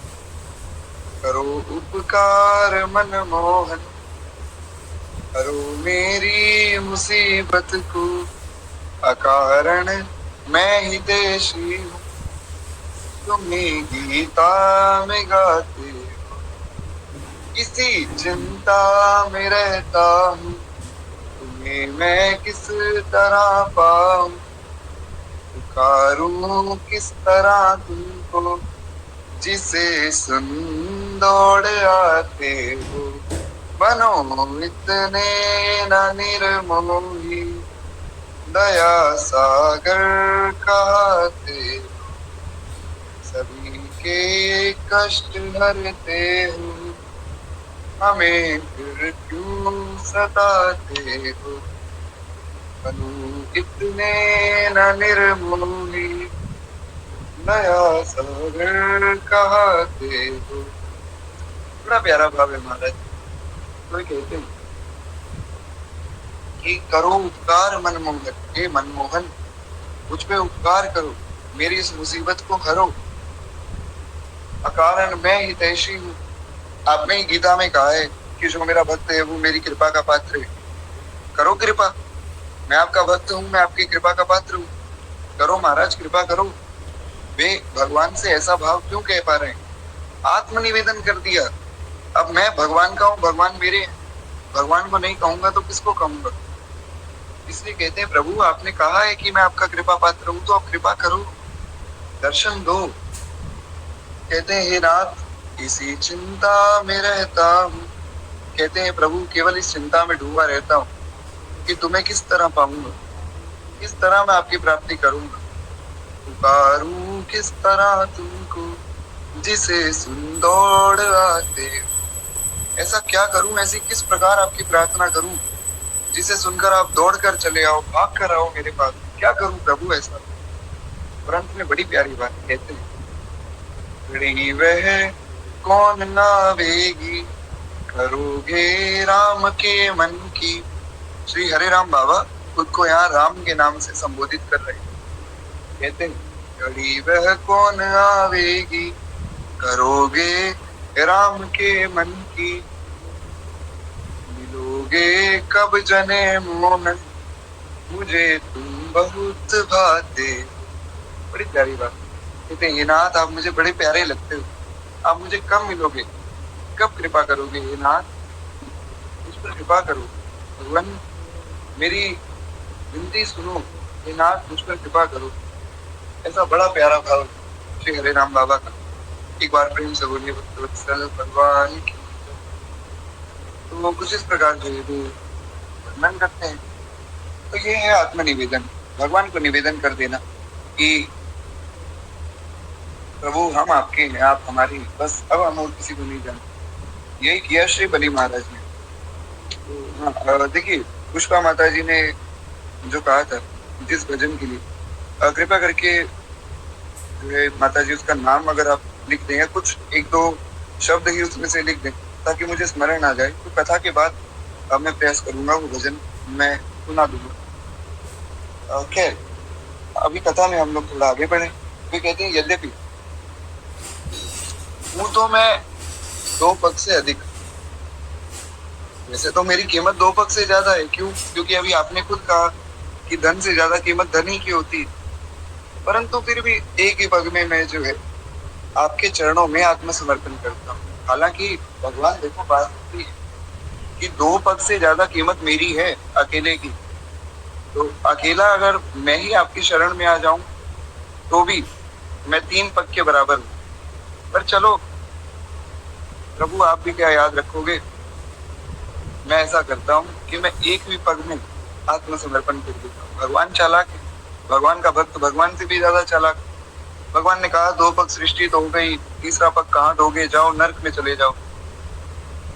करो उपकार मन मोहन, करो मेरी मुसीबत को, अकारण मैं ही देशी हूँ, तुम्हें गीता में गाते हो, किसी चिंता में रहता हूँ, तुम्हें मैं किस तरह पाऊं, पुकारूं किस तरह तुमको, जिसे सुन दौड़ आते हो। बनो इतने न निर्मोही, दया सागर कहते हो, सभी के कष्ट हरते हो, हमें फिर क्यों सताते हो। बनो इतने न निर्मोही, दया सागर कहते हो। बड़ा प्यारा भाव है महाराज। तो ये कहते हैं कि करो उपकार मनमोहन, हे मनमोहन मुझ पे उपकार करो, मेरी इस मुसीबत को हरो, अकारण मैं हितैषी हूँ। आपने ही गीता में कहा है कि जो मेरा भक्त है वो मेरी कृपा का पात्र है। करो कृपा, मैं आपका भक्त हूँ, मैं आपकी कृपा का पात्र हूँ, करो महाराज कृपा करो। वे भगवान से ऐसा भाव क्यों कह पा रहे हैं? आत्मनिवेदन कर दिया। अब मैं भगवान का हूँ, भगवान मेरे हैं, भगवान को नहीं कहूंगा तो किसको कहूंगा? इसलिए कहते हैं प्रभु आपने कहा है कि मैं आपका कृपा पात्र हूँ, तो आप कृपा करो, दर्शन दो। कहते हैं हे नाथ इसी चिंता में रहता हूँ। कहते हैं प्रभु केवल इस चिंता में डूबा रहता हूँ कि तुम्हें किस तरह पाऊंगा, किस तरह मैं आपकी प्राप्ति करूंगा। पुकारूं किस तरह तुमको जिसे सुन दौड़ आते हो। ऐसा क्या करूं, ऐसी किस प्रकार आपकी प्रार्थना करूं जिसे सुनकर आप दौड़ कर चले आओ, भाग कर आओ मेरे पास। क्या करूं प्रभु ऐसा? और अंत में बड़ी प्यारी बात कहते हैं, घड़ी वह कौन नावेगी करोगे राम के मन की। श्री हरे राम बाबा खुद को यहाँ राम के नाम से संबोधित कर रहे हैं। कहते हैं घड़ी वह कौन आवेगी करोगे राम के मन की, मिलोगे कब जने मोहन मुझे तुम बहुत भाते। बड़ी प्यारी बात। कहते हैं हे नाथ आप मुझे बड़े प्यारे लगते हो, आप मुझे कब मिलोगे, कब कृपा करोगे? हे नाथ मुझ पर कृपा करो, भगवान मेरी विनती सुनो, हे नाथ मुझ पर कृपा करो। ऐसा बड़ा प्यारा भाव श्री हरे राम बाबा का। एक बार प्रेम से बोलिए भक्तवत्सल भगवान की। तो वो कुछ इस प्रकार जो है वर्णन करते हैं। तो ये है आत्मनिवेदन, भगवान को निवेदन कर देना कि प्रभु हम आपके हैं, आप हमारे, बस अब हम और किसी को नहीं जानते। यही किया श्री बलि महाराज ने। तो हाँ देखिए पुष्पा माता जी ने जो कहा था जिस भजन के लिए, कृपा करके जो है माता जी उसका नाम अगर आप लिख दें या कुछ एक दो शब्द ही उसमें से लिख दें ताकि मुझे स्मरण आ जाए, तो कथा के बाद मैं प्रयास करूंगा वो भजन मैं सुना दूंगा। खैर अभी कथा में हम लोग थोड़ा आगे बढ़े। वे कहते हैं यद्यपि हूँ तो मैं 2 पग से अधिक, वैसे तो मेरी कीमत 2 पग से ज्यादा है। क्यों? क्योंकि अभी आपने खुद कहा कि धन से ज्यादा कीमत धन ही की होती है, परंतु फिर भी एक ही पग में मैं जो है आपके चरणों में आत्मसमर्पण करता हूँ। हालांकि भगवान देखो बात होती है कि 2 पग से ज्यादा कीमत मेरी है अकेले की, तो अकेला अगर मैं ही आपकी शरण में आ जाऊं तो भी मैं 3 पग के बराबर हूँ। पर चलो प्रभु आप भी क्या याद रखोगे, मैं ऐसा करता हूँ कि मैं एक भी पग में आत्मसमर्पण कर देता हूँ। भगवान चालाक है, भगवान का भक्त भगवान से भी ज्यादा चालाक। भगवान ने कहा 2 पग सृष्टि तो हो गई, तीसरा पग कहाँ ढोगे, जाओ नर्क में चले जाओ।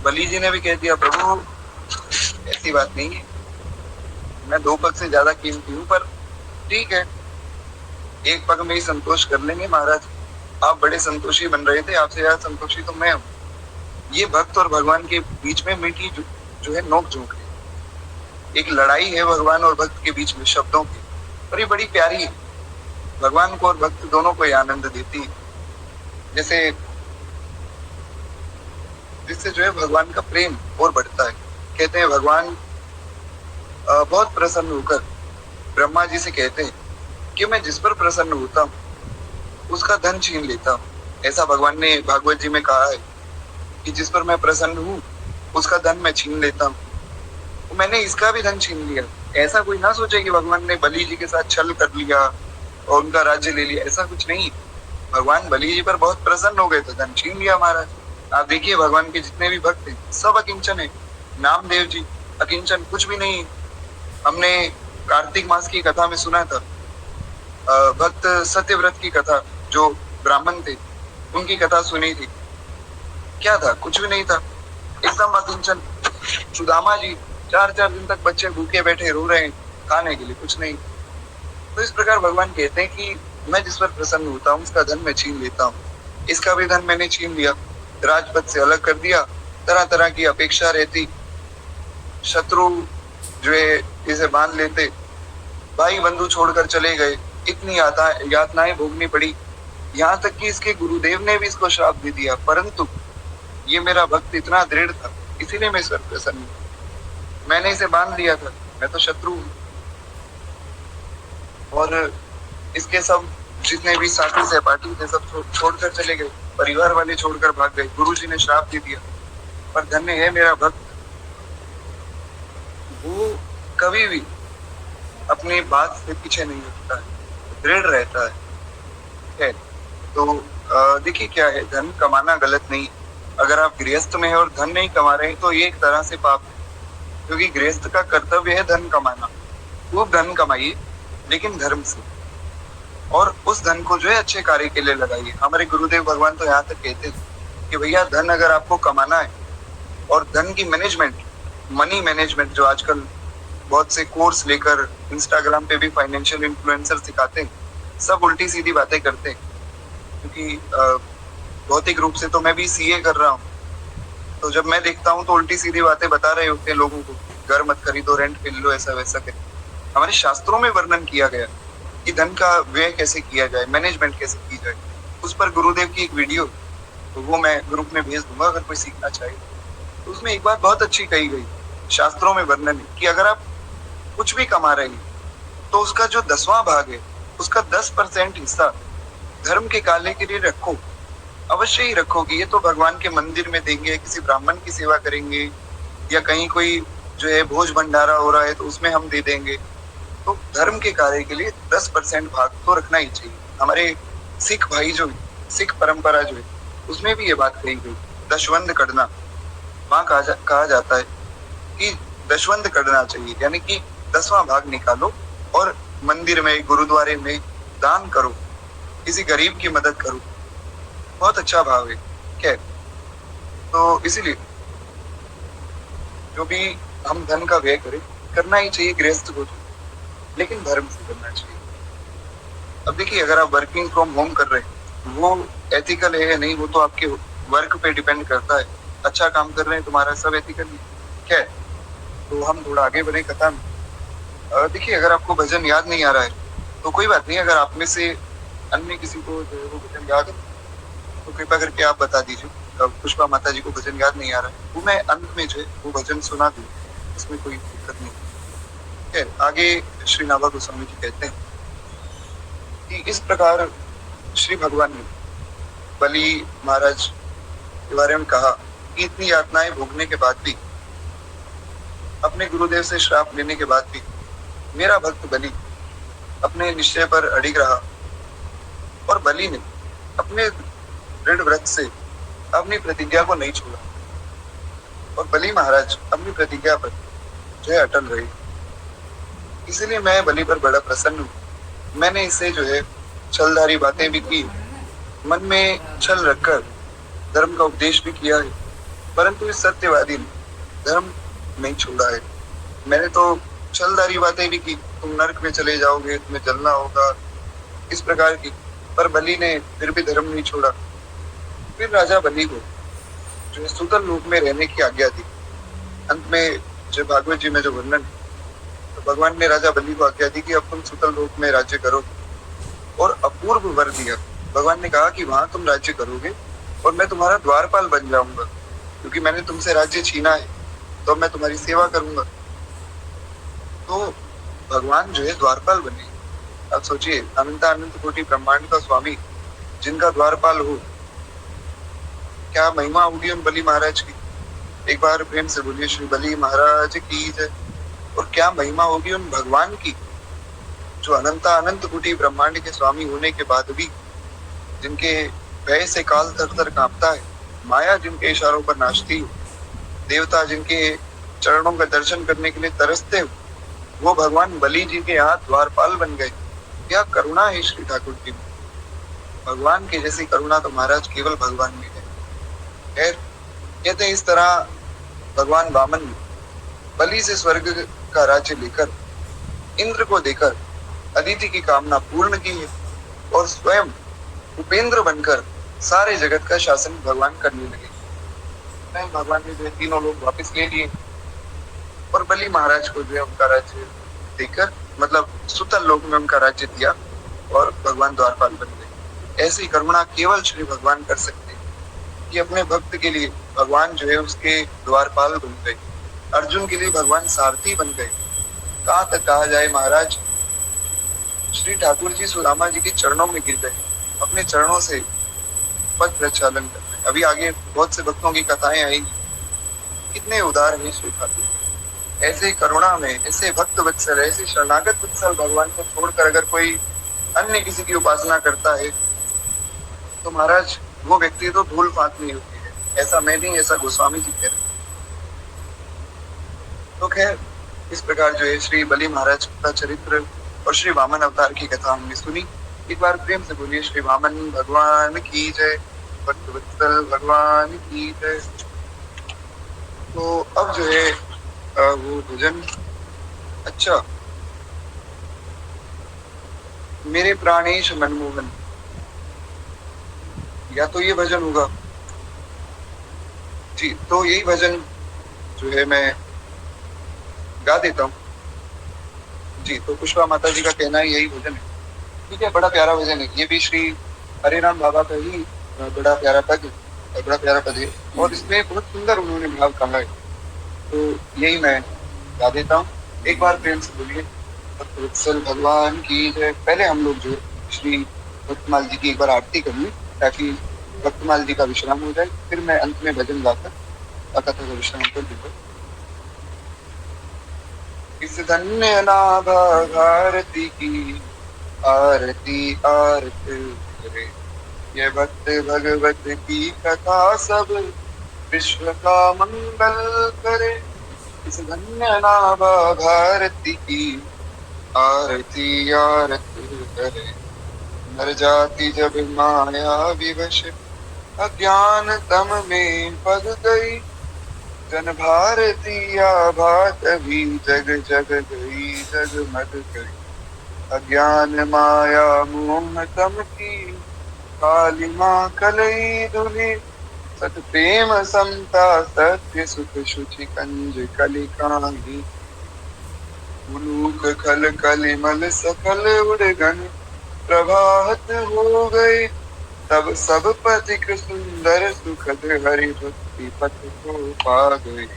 बलि जी ने भी कह दिया प्रभु ऐसी बात नहीं है, मैं 2 पग से ज्यादा कीमती हूँ, पर ठीक है एक पग में ही संतोष कर लेंगे। महाराज आप बड़े संतोषी बन रहे थे, आपसे ज्यादा संतोषी तो मैं हूँ। ये भक्त और भगवान के बीच में मीठी जो है नोक झोंक है, एक लड़ाई है भगवान और भक्त के बीच में शब्दों की, पर ये बड़ी प्यारी है। भगवान को और भक्त दोनों को आनंद देती है, जैसे जिससे जो है भगवान का प्रेम और बढ़ता है। कहते हैं भगवान बहुत प्रसन्न होकर ब्रह्मा जी से कहते हैं कि मैं जिस पर प्रसन्न होता हूँ उसका धन छीन लेता हूँ। ऐसा भगवान ने भागवत जी में कहा है कि जिस पर मैं प्रसन्न हूँ उसका धन मैं छीन लेता हूँ। तो मैंने इसका भी धन छीन लिया। ऐसा कोई ना सोचे कि भगवान ने बलि जी के साथ छल कर लिया और उनका राज्य ले लिया, ऐसा कुछ नहीं। भगवान बलि जी पर बहुत प्रसन्न हो गए तो धन छीन लिया महाराज। आप देखिए भगवान के जितने भी भक्त हैं सब अकिंचन है। नामदेव जी अकिंचन, कुछ भी नहीं। हमने कार्तिक मास की कथा में सुना था, भक्त सत्यव्रत की कथा, जो ब्राह्मण थे उनकी कथा सुनी थी। क्या था? कुछ भी नहीं था, एकदम अकिंचन। सुदामा जी 4-4 दिन तक बच्चे भूखे बैठे रो रहे हैं, खाने के लिए कुछ नहीं। तो इस प्रकार भगवान कहते हैं कि मैं जिस पर प्रसन्न होता हूँ उसका धन मैं छीन लेता हूँ। इसका भी धन मैंने छीन लिया, राजपद से अलग कर दिया। तरह तरह की अपेक्षा रहती शत्रु जो है इसे बांध लेते, भाई बंधु छोड़कर चले गए, इतनी यातनाएं भोगनी पड़ी, यहाँ तक कि इसके गुरुदेव ने भी इसको श्राप दे दिया। परंतु ये मेरा भक्त इतना दृढ़ था, इसीलिए मैं ईश्वर प्रसन्न हूं। मैंने इसे बांध लिया था, मैं तो शत्रु हूं। और इसके सब जितने भी साथी सहपाठी थे सब छोड़कर चले गए, परिवार वाले छोड़कर भाग गए, गुरुजी ने श्राप दे दिया। पर धन्य है मेरा भक्त, वो कभी भी अपनी बात से पीछे नहीं हटता है, दृढ़ रहता है। तो देखिए क्या है, धन कमाना गलत नहीं। अगर आप गृहस्थ में है और धन नहीं कमा रहे हैं तो ये एक तरह से पाप है, क्योंकि गृहस्थ का कर्तव्य है धन कमाना। खूब धन कमाइए लेकिन धर्म से, और उस धन को जो है अच्छे कार्य के लिए लगाइए। हमारे गुरुदेव भगवान तो यहाँ तक कहते थे कि भैया धन अगर आपको कमाना है, और धन की मैनेजमेंट, मनी मैनेजमेंट जो आजकल बहुत से कोर्स लेकर इंस्टाग्राम पे भी फाइनेंशियल इन्फ्लुएंसर सिखाते हैं, सब उल्टी सीधी बातें करते हैं। क्योंकि भौतिक रूप से तो मैं भी सीए कर रहा हूँ, तो जब मैं देखता हूँ तो उल्टी सीधी बातें बता रहे होते हैं लोगों को, घर मत खरीदो, रेंट पे लो, ऐसा वैसा करके। हमारे शास्त्रों में वर्णन किया गया कि धन का व्यय कैसे किया जाए, मैनेजमेंट कैसे की जाए। उस पर गुरुदेव की एक वीडियो, तो वो मैं ग्रुप में भेज दूंगा अगर कोई सीखना चाहे। तो उसमें एक बात बहुत अच्छी कही गई, शास्त्रों में वर्णन है कि अगर आप कुछ भी कमा रहे हैं तो उसका जो 10वां भाग है, उसका 10% हिस्सा धर्म के कार्य के लिए रखो, अवश्य ही रखो। कि ये तो भगवान के मंदिर में देंगे, किसी ब्राह्मण की सेवा करेंगे, या कहीं कोई जो है भोज भंडारा हो रहा है तो उसमें हम दे देंगे। तो धर्म के कार्य के लिए 10% भाग तो रखना ही चाहिए। हमारे सिख भाई जो है, सिख परंपरा जो है, उसमें भी ये बात कही गई, दशवंध करना। वहां कहा जाता है कि दशवंध करना चाहिए, यानी कि 10वां भाग निकालो और मंदिर में, गुरुद्वारे में दान करो, किसी गरीब की मदद करो। बहुत अच्छा भाव है। खैर, तो इसीलिए जो भी हम धन का व्यय करें, करना ही चाहिए गृहस्थ को, लेकिन धर्म से करना चाहिए। अब देखिए, अगर आप वर्किंग फ्रॉम होम कर रहे हैं, वो एथिकल है या नहीं, वो तो आपके वर्क पे डिपेंड करता है। अच्छा काम कर रहे हैं, तुम्हारा सब एथिकल है। क्या है, तो हम थोड़ा आगे बढ़े कथा में। देखिए, अगर आपको भजन याद नहीं आ रहा है तो कोई बात नहीं, अगर आप में से अन्य किसी को जो है वो भजन याद है तो कृपा करके आप बता दीजिए। पुष्पा माता जी को भजन याद नहीं आ रहा है, वो मैं अंत में जो है वो भजन सुना दूँ, इसमें कोई दिक्कत नहीं। खैर, आगे श्री नाभा गोस्वामी जी कहते हैं कि इस प्रकार श्री भगवान ने बलि महाराज के बारे में कहा कि इतनी यातनाएं भोगने के बाद भी, अपने गुरुदेव से श्राप लेने के बाद भी, मेरा भक्त बलि अपने निश्चय पर अडिग रहा, और बलि ने अपने दृढ़ व्रत से अपनी प्रतिज्ञा को नहीं छोड़ा, और बलि महाराज अपनी प्रतिज्ञा पर जो है अटल रहे। इसलिए मैं बलि पर बड़ा प्रसन्न हूँ। मैंने इससे जो है छलधारी बातें भी की, मन में छल रखकर धर्म का उपदेश भी किया है, परंतु इस सत्यवादी ने धर्म नहीं छोड़ा है। मैंने तो छलधारी बातें भी की, तुम नरक में चले जाओगे, तुम्हें जलना होगा, इस प्रकार की, पर बलि ने फिर भी धर्म नहीं छोड़ा। फिर राजा बलि को जो है सुतल लोक में रहने की आज्ञा दी। अंत में जो भागवत जी में जो वर्णन, तो भगवान ने राजा बलि को आज्ञा दी कि अब तुम सुतल लोक में राज्य करो, और अपूर्व वर दिया। भगवान ने कहा कि वहां तुम राज्य करोगे और मैं तुम्हारा द्वारपाल बन जाऊंगा, क्योंकि मैंने तुमसे राज्य छीना है, तो मैं तुम्हारी सेवा करूंगा। तो भगवान जो है द्वारपाल बने। अब सोचिए, अनंत कोटि ब्रह्मांड का स्वामी जिनका द्वारपाल हो, क्या महिमा होगी उन बलि महाराज की। एक बार प्रेम से बोलिए श्री बलि महाराज की जय। और क्या महिमा होगी उन भगवान की जो अनंत कोटि ब्रह्मांड के स्वामी होने के बाद भी, जिनके भय से काल थर थर कांपता है, माया जिनके इशारों पर नाचती हो, देवता जिनके चरणों का दर्शन करने के लिए तरसते हो, वो भगवान बलि जी के यहाँ द्वारपाल बन गए। क्या करुणा है श्री ठाकुर जी में। भगवान की जैसी करुणा तो महाराज केवल भगवान में है। खैर, कहते हैं इस तरह भगवान वामन ने बलि से स्वर्ग का राज्य लेकर इंद्र को देकर अदिति की कामना पूर्ण की है, और स्वयं उपेंद्र बनकर सारे जगत का शासन भगवान करने लगे। भगवान ने जो तीनों लोग वापस ले लिए, और बलि महाराज को जो है उनका राज्य देकर, मतलब सुतल लोक में उनका राज्य दिया और भगवान द्वारपाल बन गए। ऐसी करुणा केवल श्री भगवान कर सकते हैं कि अपने भक्त के लिए भगवान जो है उसके द्वारपाल बन गए, अर्जुन के लिए भगवान सारथी बन गए। कहाँ तक कहा जाए महाराज, श्री ठाकुर जी सुदामा जी के चरणों में गिर गए, अपने चरणों से पद प्रक्षालन कर रहे। अभी आगे बहुत से भक्तों की कथाएं आएंगी, कितने उदार है श्री ठाकुर। ऐसे करुणा में, ऐसे भक्त वत्सल, ऐसे शरणागत वत्सल भगवान को छोड़कर अगर कोई अन्य किसी की उपासना करता है तो महाराज वो व्यक्ति तो धूल फांक नहीं होती है। ऐसा मैं नहीं, ऐसा गोस्वामी जी कह रहे। तो खैर इस प्रकार जो है श्री बलि महाराज का चरित्र और श्री वामन अवतार की कथा हमने सुनी। एक बार प्रेम से बोलिए श्री वामन भगवान की जय, भक्त वत्सल भगवान की जय। तो अब जो है वो भजन, अच्छा, मेरे प्राणेश मनमोहन, या तो ये भजन होगा जी। तो यही भजन जो है मैं गा देता हूँ जी। तो पुष्पा माता जी का कहना है यही भजन है, ठीक है। बड़ा प्यारा भजन है ये भी, श्री हरे राम बाबा का ही बड़ा प्यारा पद, बड़ा प्यारा पद है और इसमें बहुत सुंदर उन्होंने भाव कहा है। तो यही मैं गा देता हूँ। एक बार प्रेम से बोलिए भक्तवत्सल भगवान की जय। पहले हम लोग जो श्री भक्तमाल जी की एक बार आरती कर लें ताकि भक्तमाल जी का विश्राम हो जाए, फिर मैं अंत में भजन गाकर कथा का विश्राम कर दूंगा। इस धन्य नाभा भारती की आरती आरती करे, ये भक्त भगवत की कथा सब विश्व का मंगल करे। इस धन्य नाभा भारती की आरती आरती करे, नर जाति जब माया विवश अज्ञान तम में पग गई, जन भारती आभात भी जग जग गई जगमग गई। अज्ञान माया मोह तम की काली माँ कलई दुली, सत प्रेम समता सत्य सुख शुचि कंज कलिकांगी। मुलूक खल कलिमल सकल उड़गन प्रभात हो गए, तब सब पथिक सुंदर सुखद हरि भक्ति पथ को पा गए।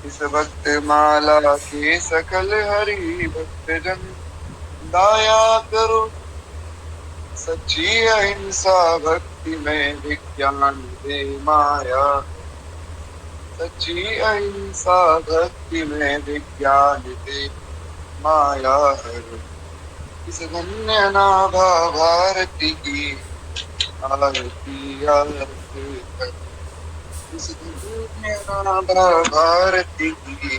इस भक्त माला के सकल हरि भक्त जन दाया करो, सच्ची अहिंसा भक्ति में विज्ञान दे माया, सच्ची अहिंसा भक्ति में विज्ञान दे माया हर। इस धन्य नाभा भारती की आरती आरती कर, इस धन्य नाभा भारती की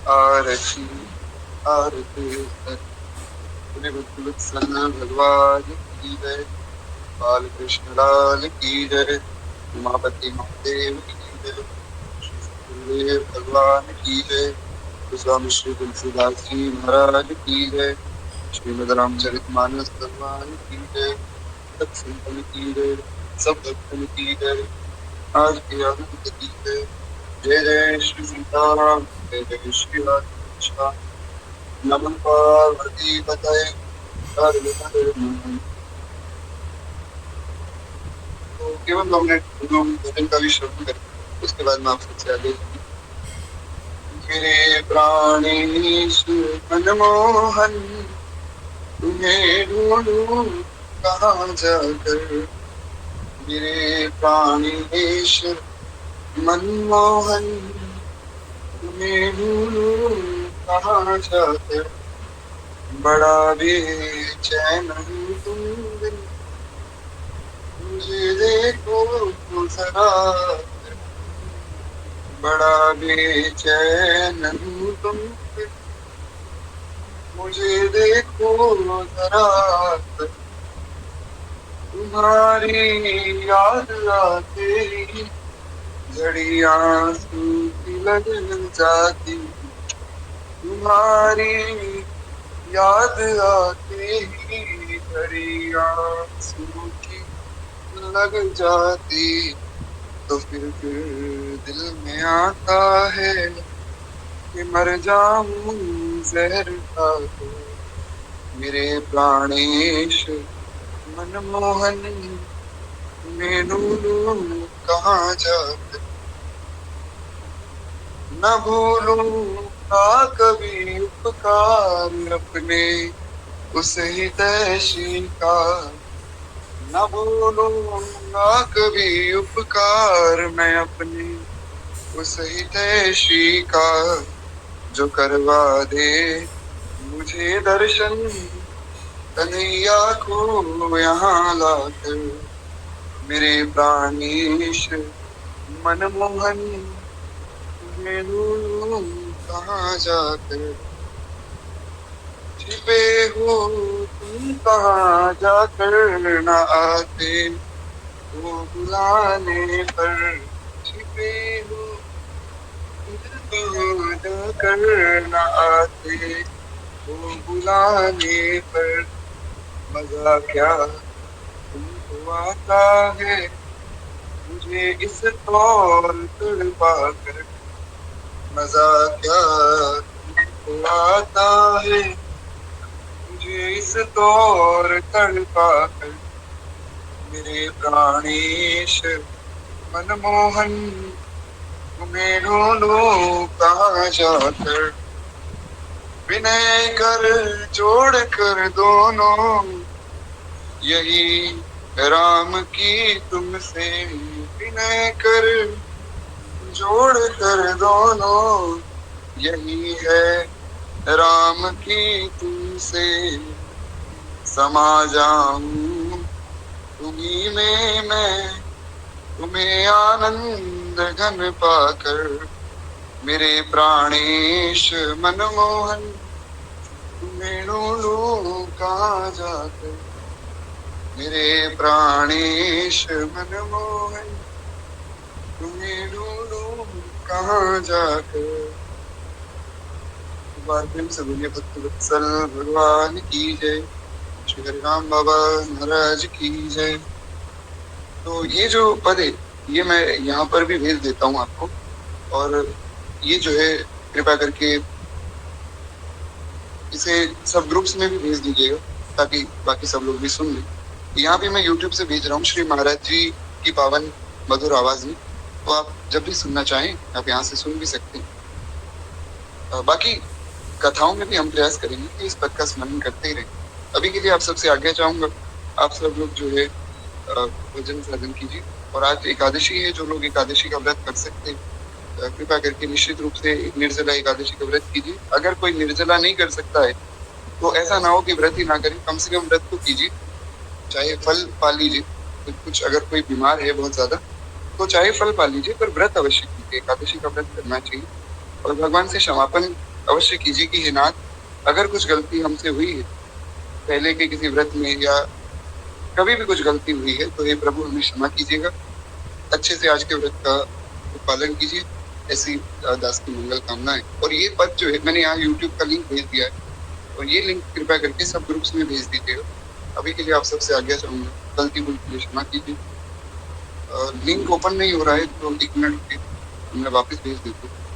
आरती आरती कर। भक्तवत्सल भगवान की जय, बाल कृष्ण लाल की जय, उमापति महादेव की जय, श्री भगवान की जय, गोस्वामी श्री तुलसीदास जी महाराज की जय, श्रीमद रामचरितमानस भगवान की जय, सब संतन की जय, सब भक्तन की जय, आज के आनंद की जय। जय जय श्री सीताराम, जय जय श्री राम। नमः पार्वती पतये हर हर महादेव। तो केवल हमने भजन का भी श्रवण करें, उसके बाद मैं आपसे आगे। मेरे प्राणेश मनमोहन, तुम्हें ढूंढूं कहाँ जाकर, मेरे प्राणेश मनमोहन, तुम्हें ढूंढूं कहाँ जाकर। बड़ा बेचैन हूँ तुम बिन, मुझे देखो जरा, बड़ा बेचैन हूँ तुम बिन, मुझे देखो जरा। तुम्हारी याद आते ही झड़ी आंसू की लग जाती, तुम्हारी याद आते ही झड़ी आंसू की लग जाती। तो फिर दिल में आता है कि मर जाऊं जहर खाकर। मेरे प्राणेश मनमोहन, मैं ढूंढूं कहाँ जाकर। न भूलूंगा कभी उपकार अपने उस हितैषी का। न भूलूंगा कभी उपकार मैं अपने उस हितैषी का, जो करवा दे मुझे दर्शन कन्हैया को यहाँ लाकर। मेरे प्राणेश मनमोहन, मैं ढूंढूं कहाँ जाकर। छिपे हो तुम कहाँ जाकर न आते वो बुलाने पर। छिपे हो तुम कहाँ जाकर न आते वो बुलाने पर। मजा क्या तुमको आता है मुझे इस तौर तड़पा कर। मजा क्या तुमको आता है मुझे इस तौर तड़पा कर। मेरे प्राणेश मनमोहन, तुम्हें ढूंढूं कहाँ जाकर। विनय कर जोड़ कर दोनों यही राम की तुमसे। विनय कर जोड़ कर दोनों यही है राम की तुमसे। समा जाऊं तुम्हीं में मैं, तुम्हें आनंद घन पाकर। मेरे प्राणेश मनमोहन, तुम्हें ढूंढूं कहाँ जाकर। मेरे प्राणेश मनमोहन, तुम्हें ढूंढूं कहाँ जाकर। बार फिल्म से बोलिए भक्त वत्सल भगवान की जय। श्री हरि राम बाबा महाराज की जय। तो ये जो पद है ये मैं यहाँ पर भी भेज देता हूँ आपको, और ये जो है कृपया करके इसे सब ग्रुप्स में भी भेज दीजिएगा ताकि बाकी सब लोग भी सुन लें। यहाँ भी मैं YouTube से भेज रहा हूँ श्री महाराज जी की पावन मधुर आवाज में, तो आप जब भी सुनना चाहें आप यहाँ से सुन भी सकते हैं। बाकी कथाओं में भी हम प्रयास करेंगे कि इस पद का स्मरण करते ही रहें। अभी के लिए आप सबसे आज्ञा चाहूंगा, आप सब लोग जो है भजन साधन कीजिए। और आज एकादशी है, जो लोग एकादशी का व्रत कर सकते हैं कृपया करके निश्चित रूप से निर्जला एकादशी का व्रत कीजिए। अगर कोई निर्जला नहीं कर सकता है तो ऐसा ना हो कि व्रत ही ना करें, कम से कम व्रत तो कीजिए, चाहे फल पा लीजिए। कुछ अगर कोई बीमार है बहुत ज्यादा तो चाहे फल पा लीजिए, पर व्रत अवश्य कीजिए, एकादशी का व्रत करना चाहिए। और भगवान से क्षमापन अवश्य कीजिए कि हे नाथ, अगर कुछ गलती हमसे हुई है पहले के किसी व्रत में या कभी भी कुछ गलती हुई है तो हे प्रभु हमें क्षमा कीजिएगा। अच्छे से आज के व्रत का पालन कीजिए, ऐसी दास की मंगल कामना है। और ये पद जो है मैंने यहाँ YouTube का लिंक भेज दिया है, और ये लिंक कृपया करके सब ग्रुप्स में भेज दीजिएगा। अभी के लिए आप सबसे आज्ञा चाहूंगा, गलती भूल के लिए क्षमा कीजिए। लिंक ओपन नहीं हो रहा है तो 1 मिनट मैं वापस भेज देता हूँ।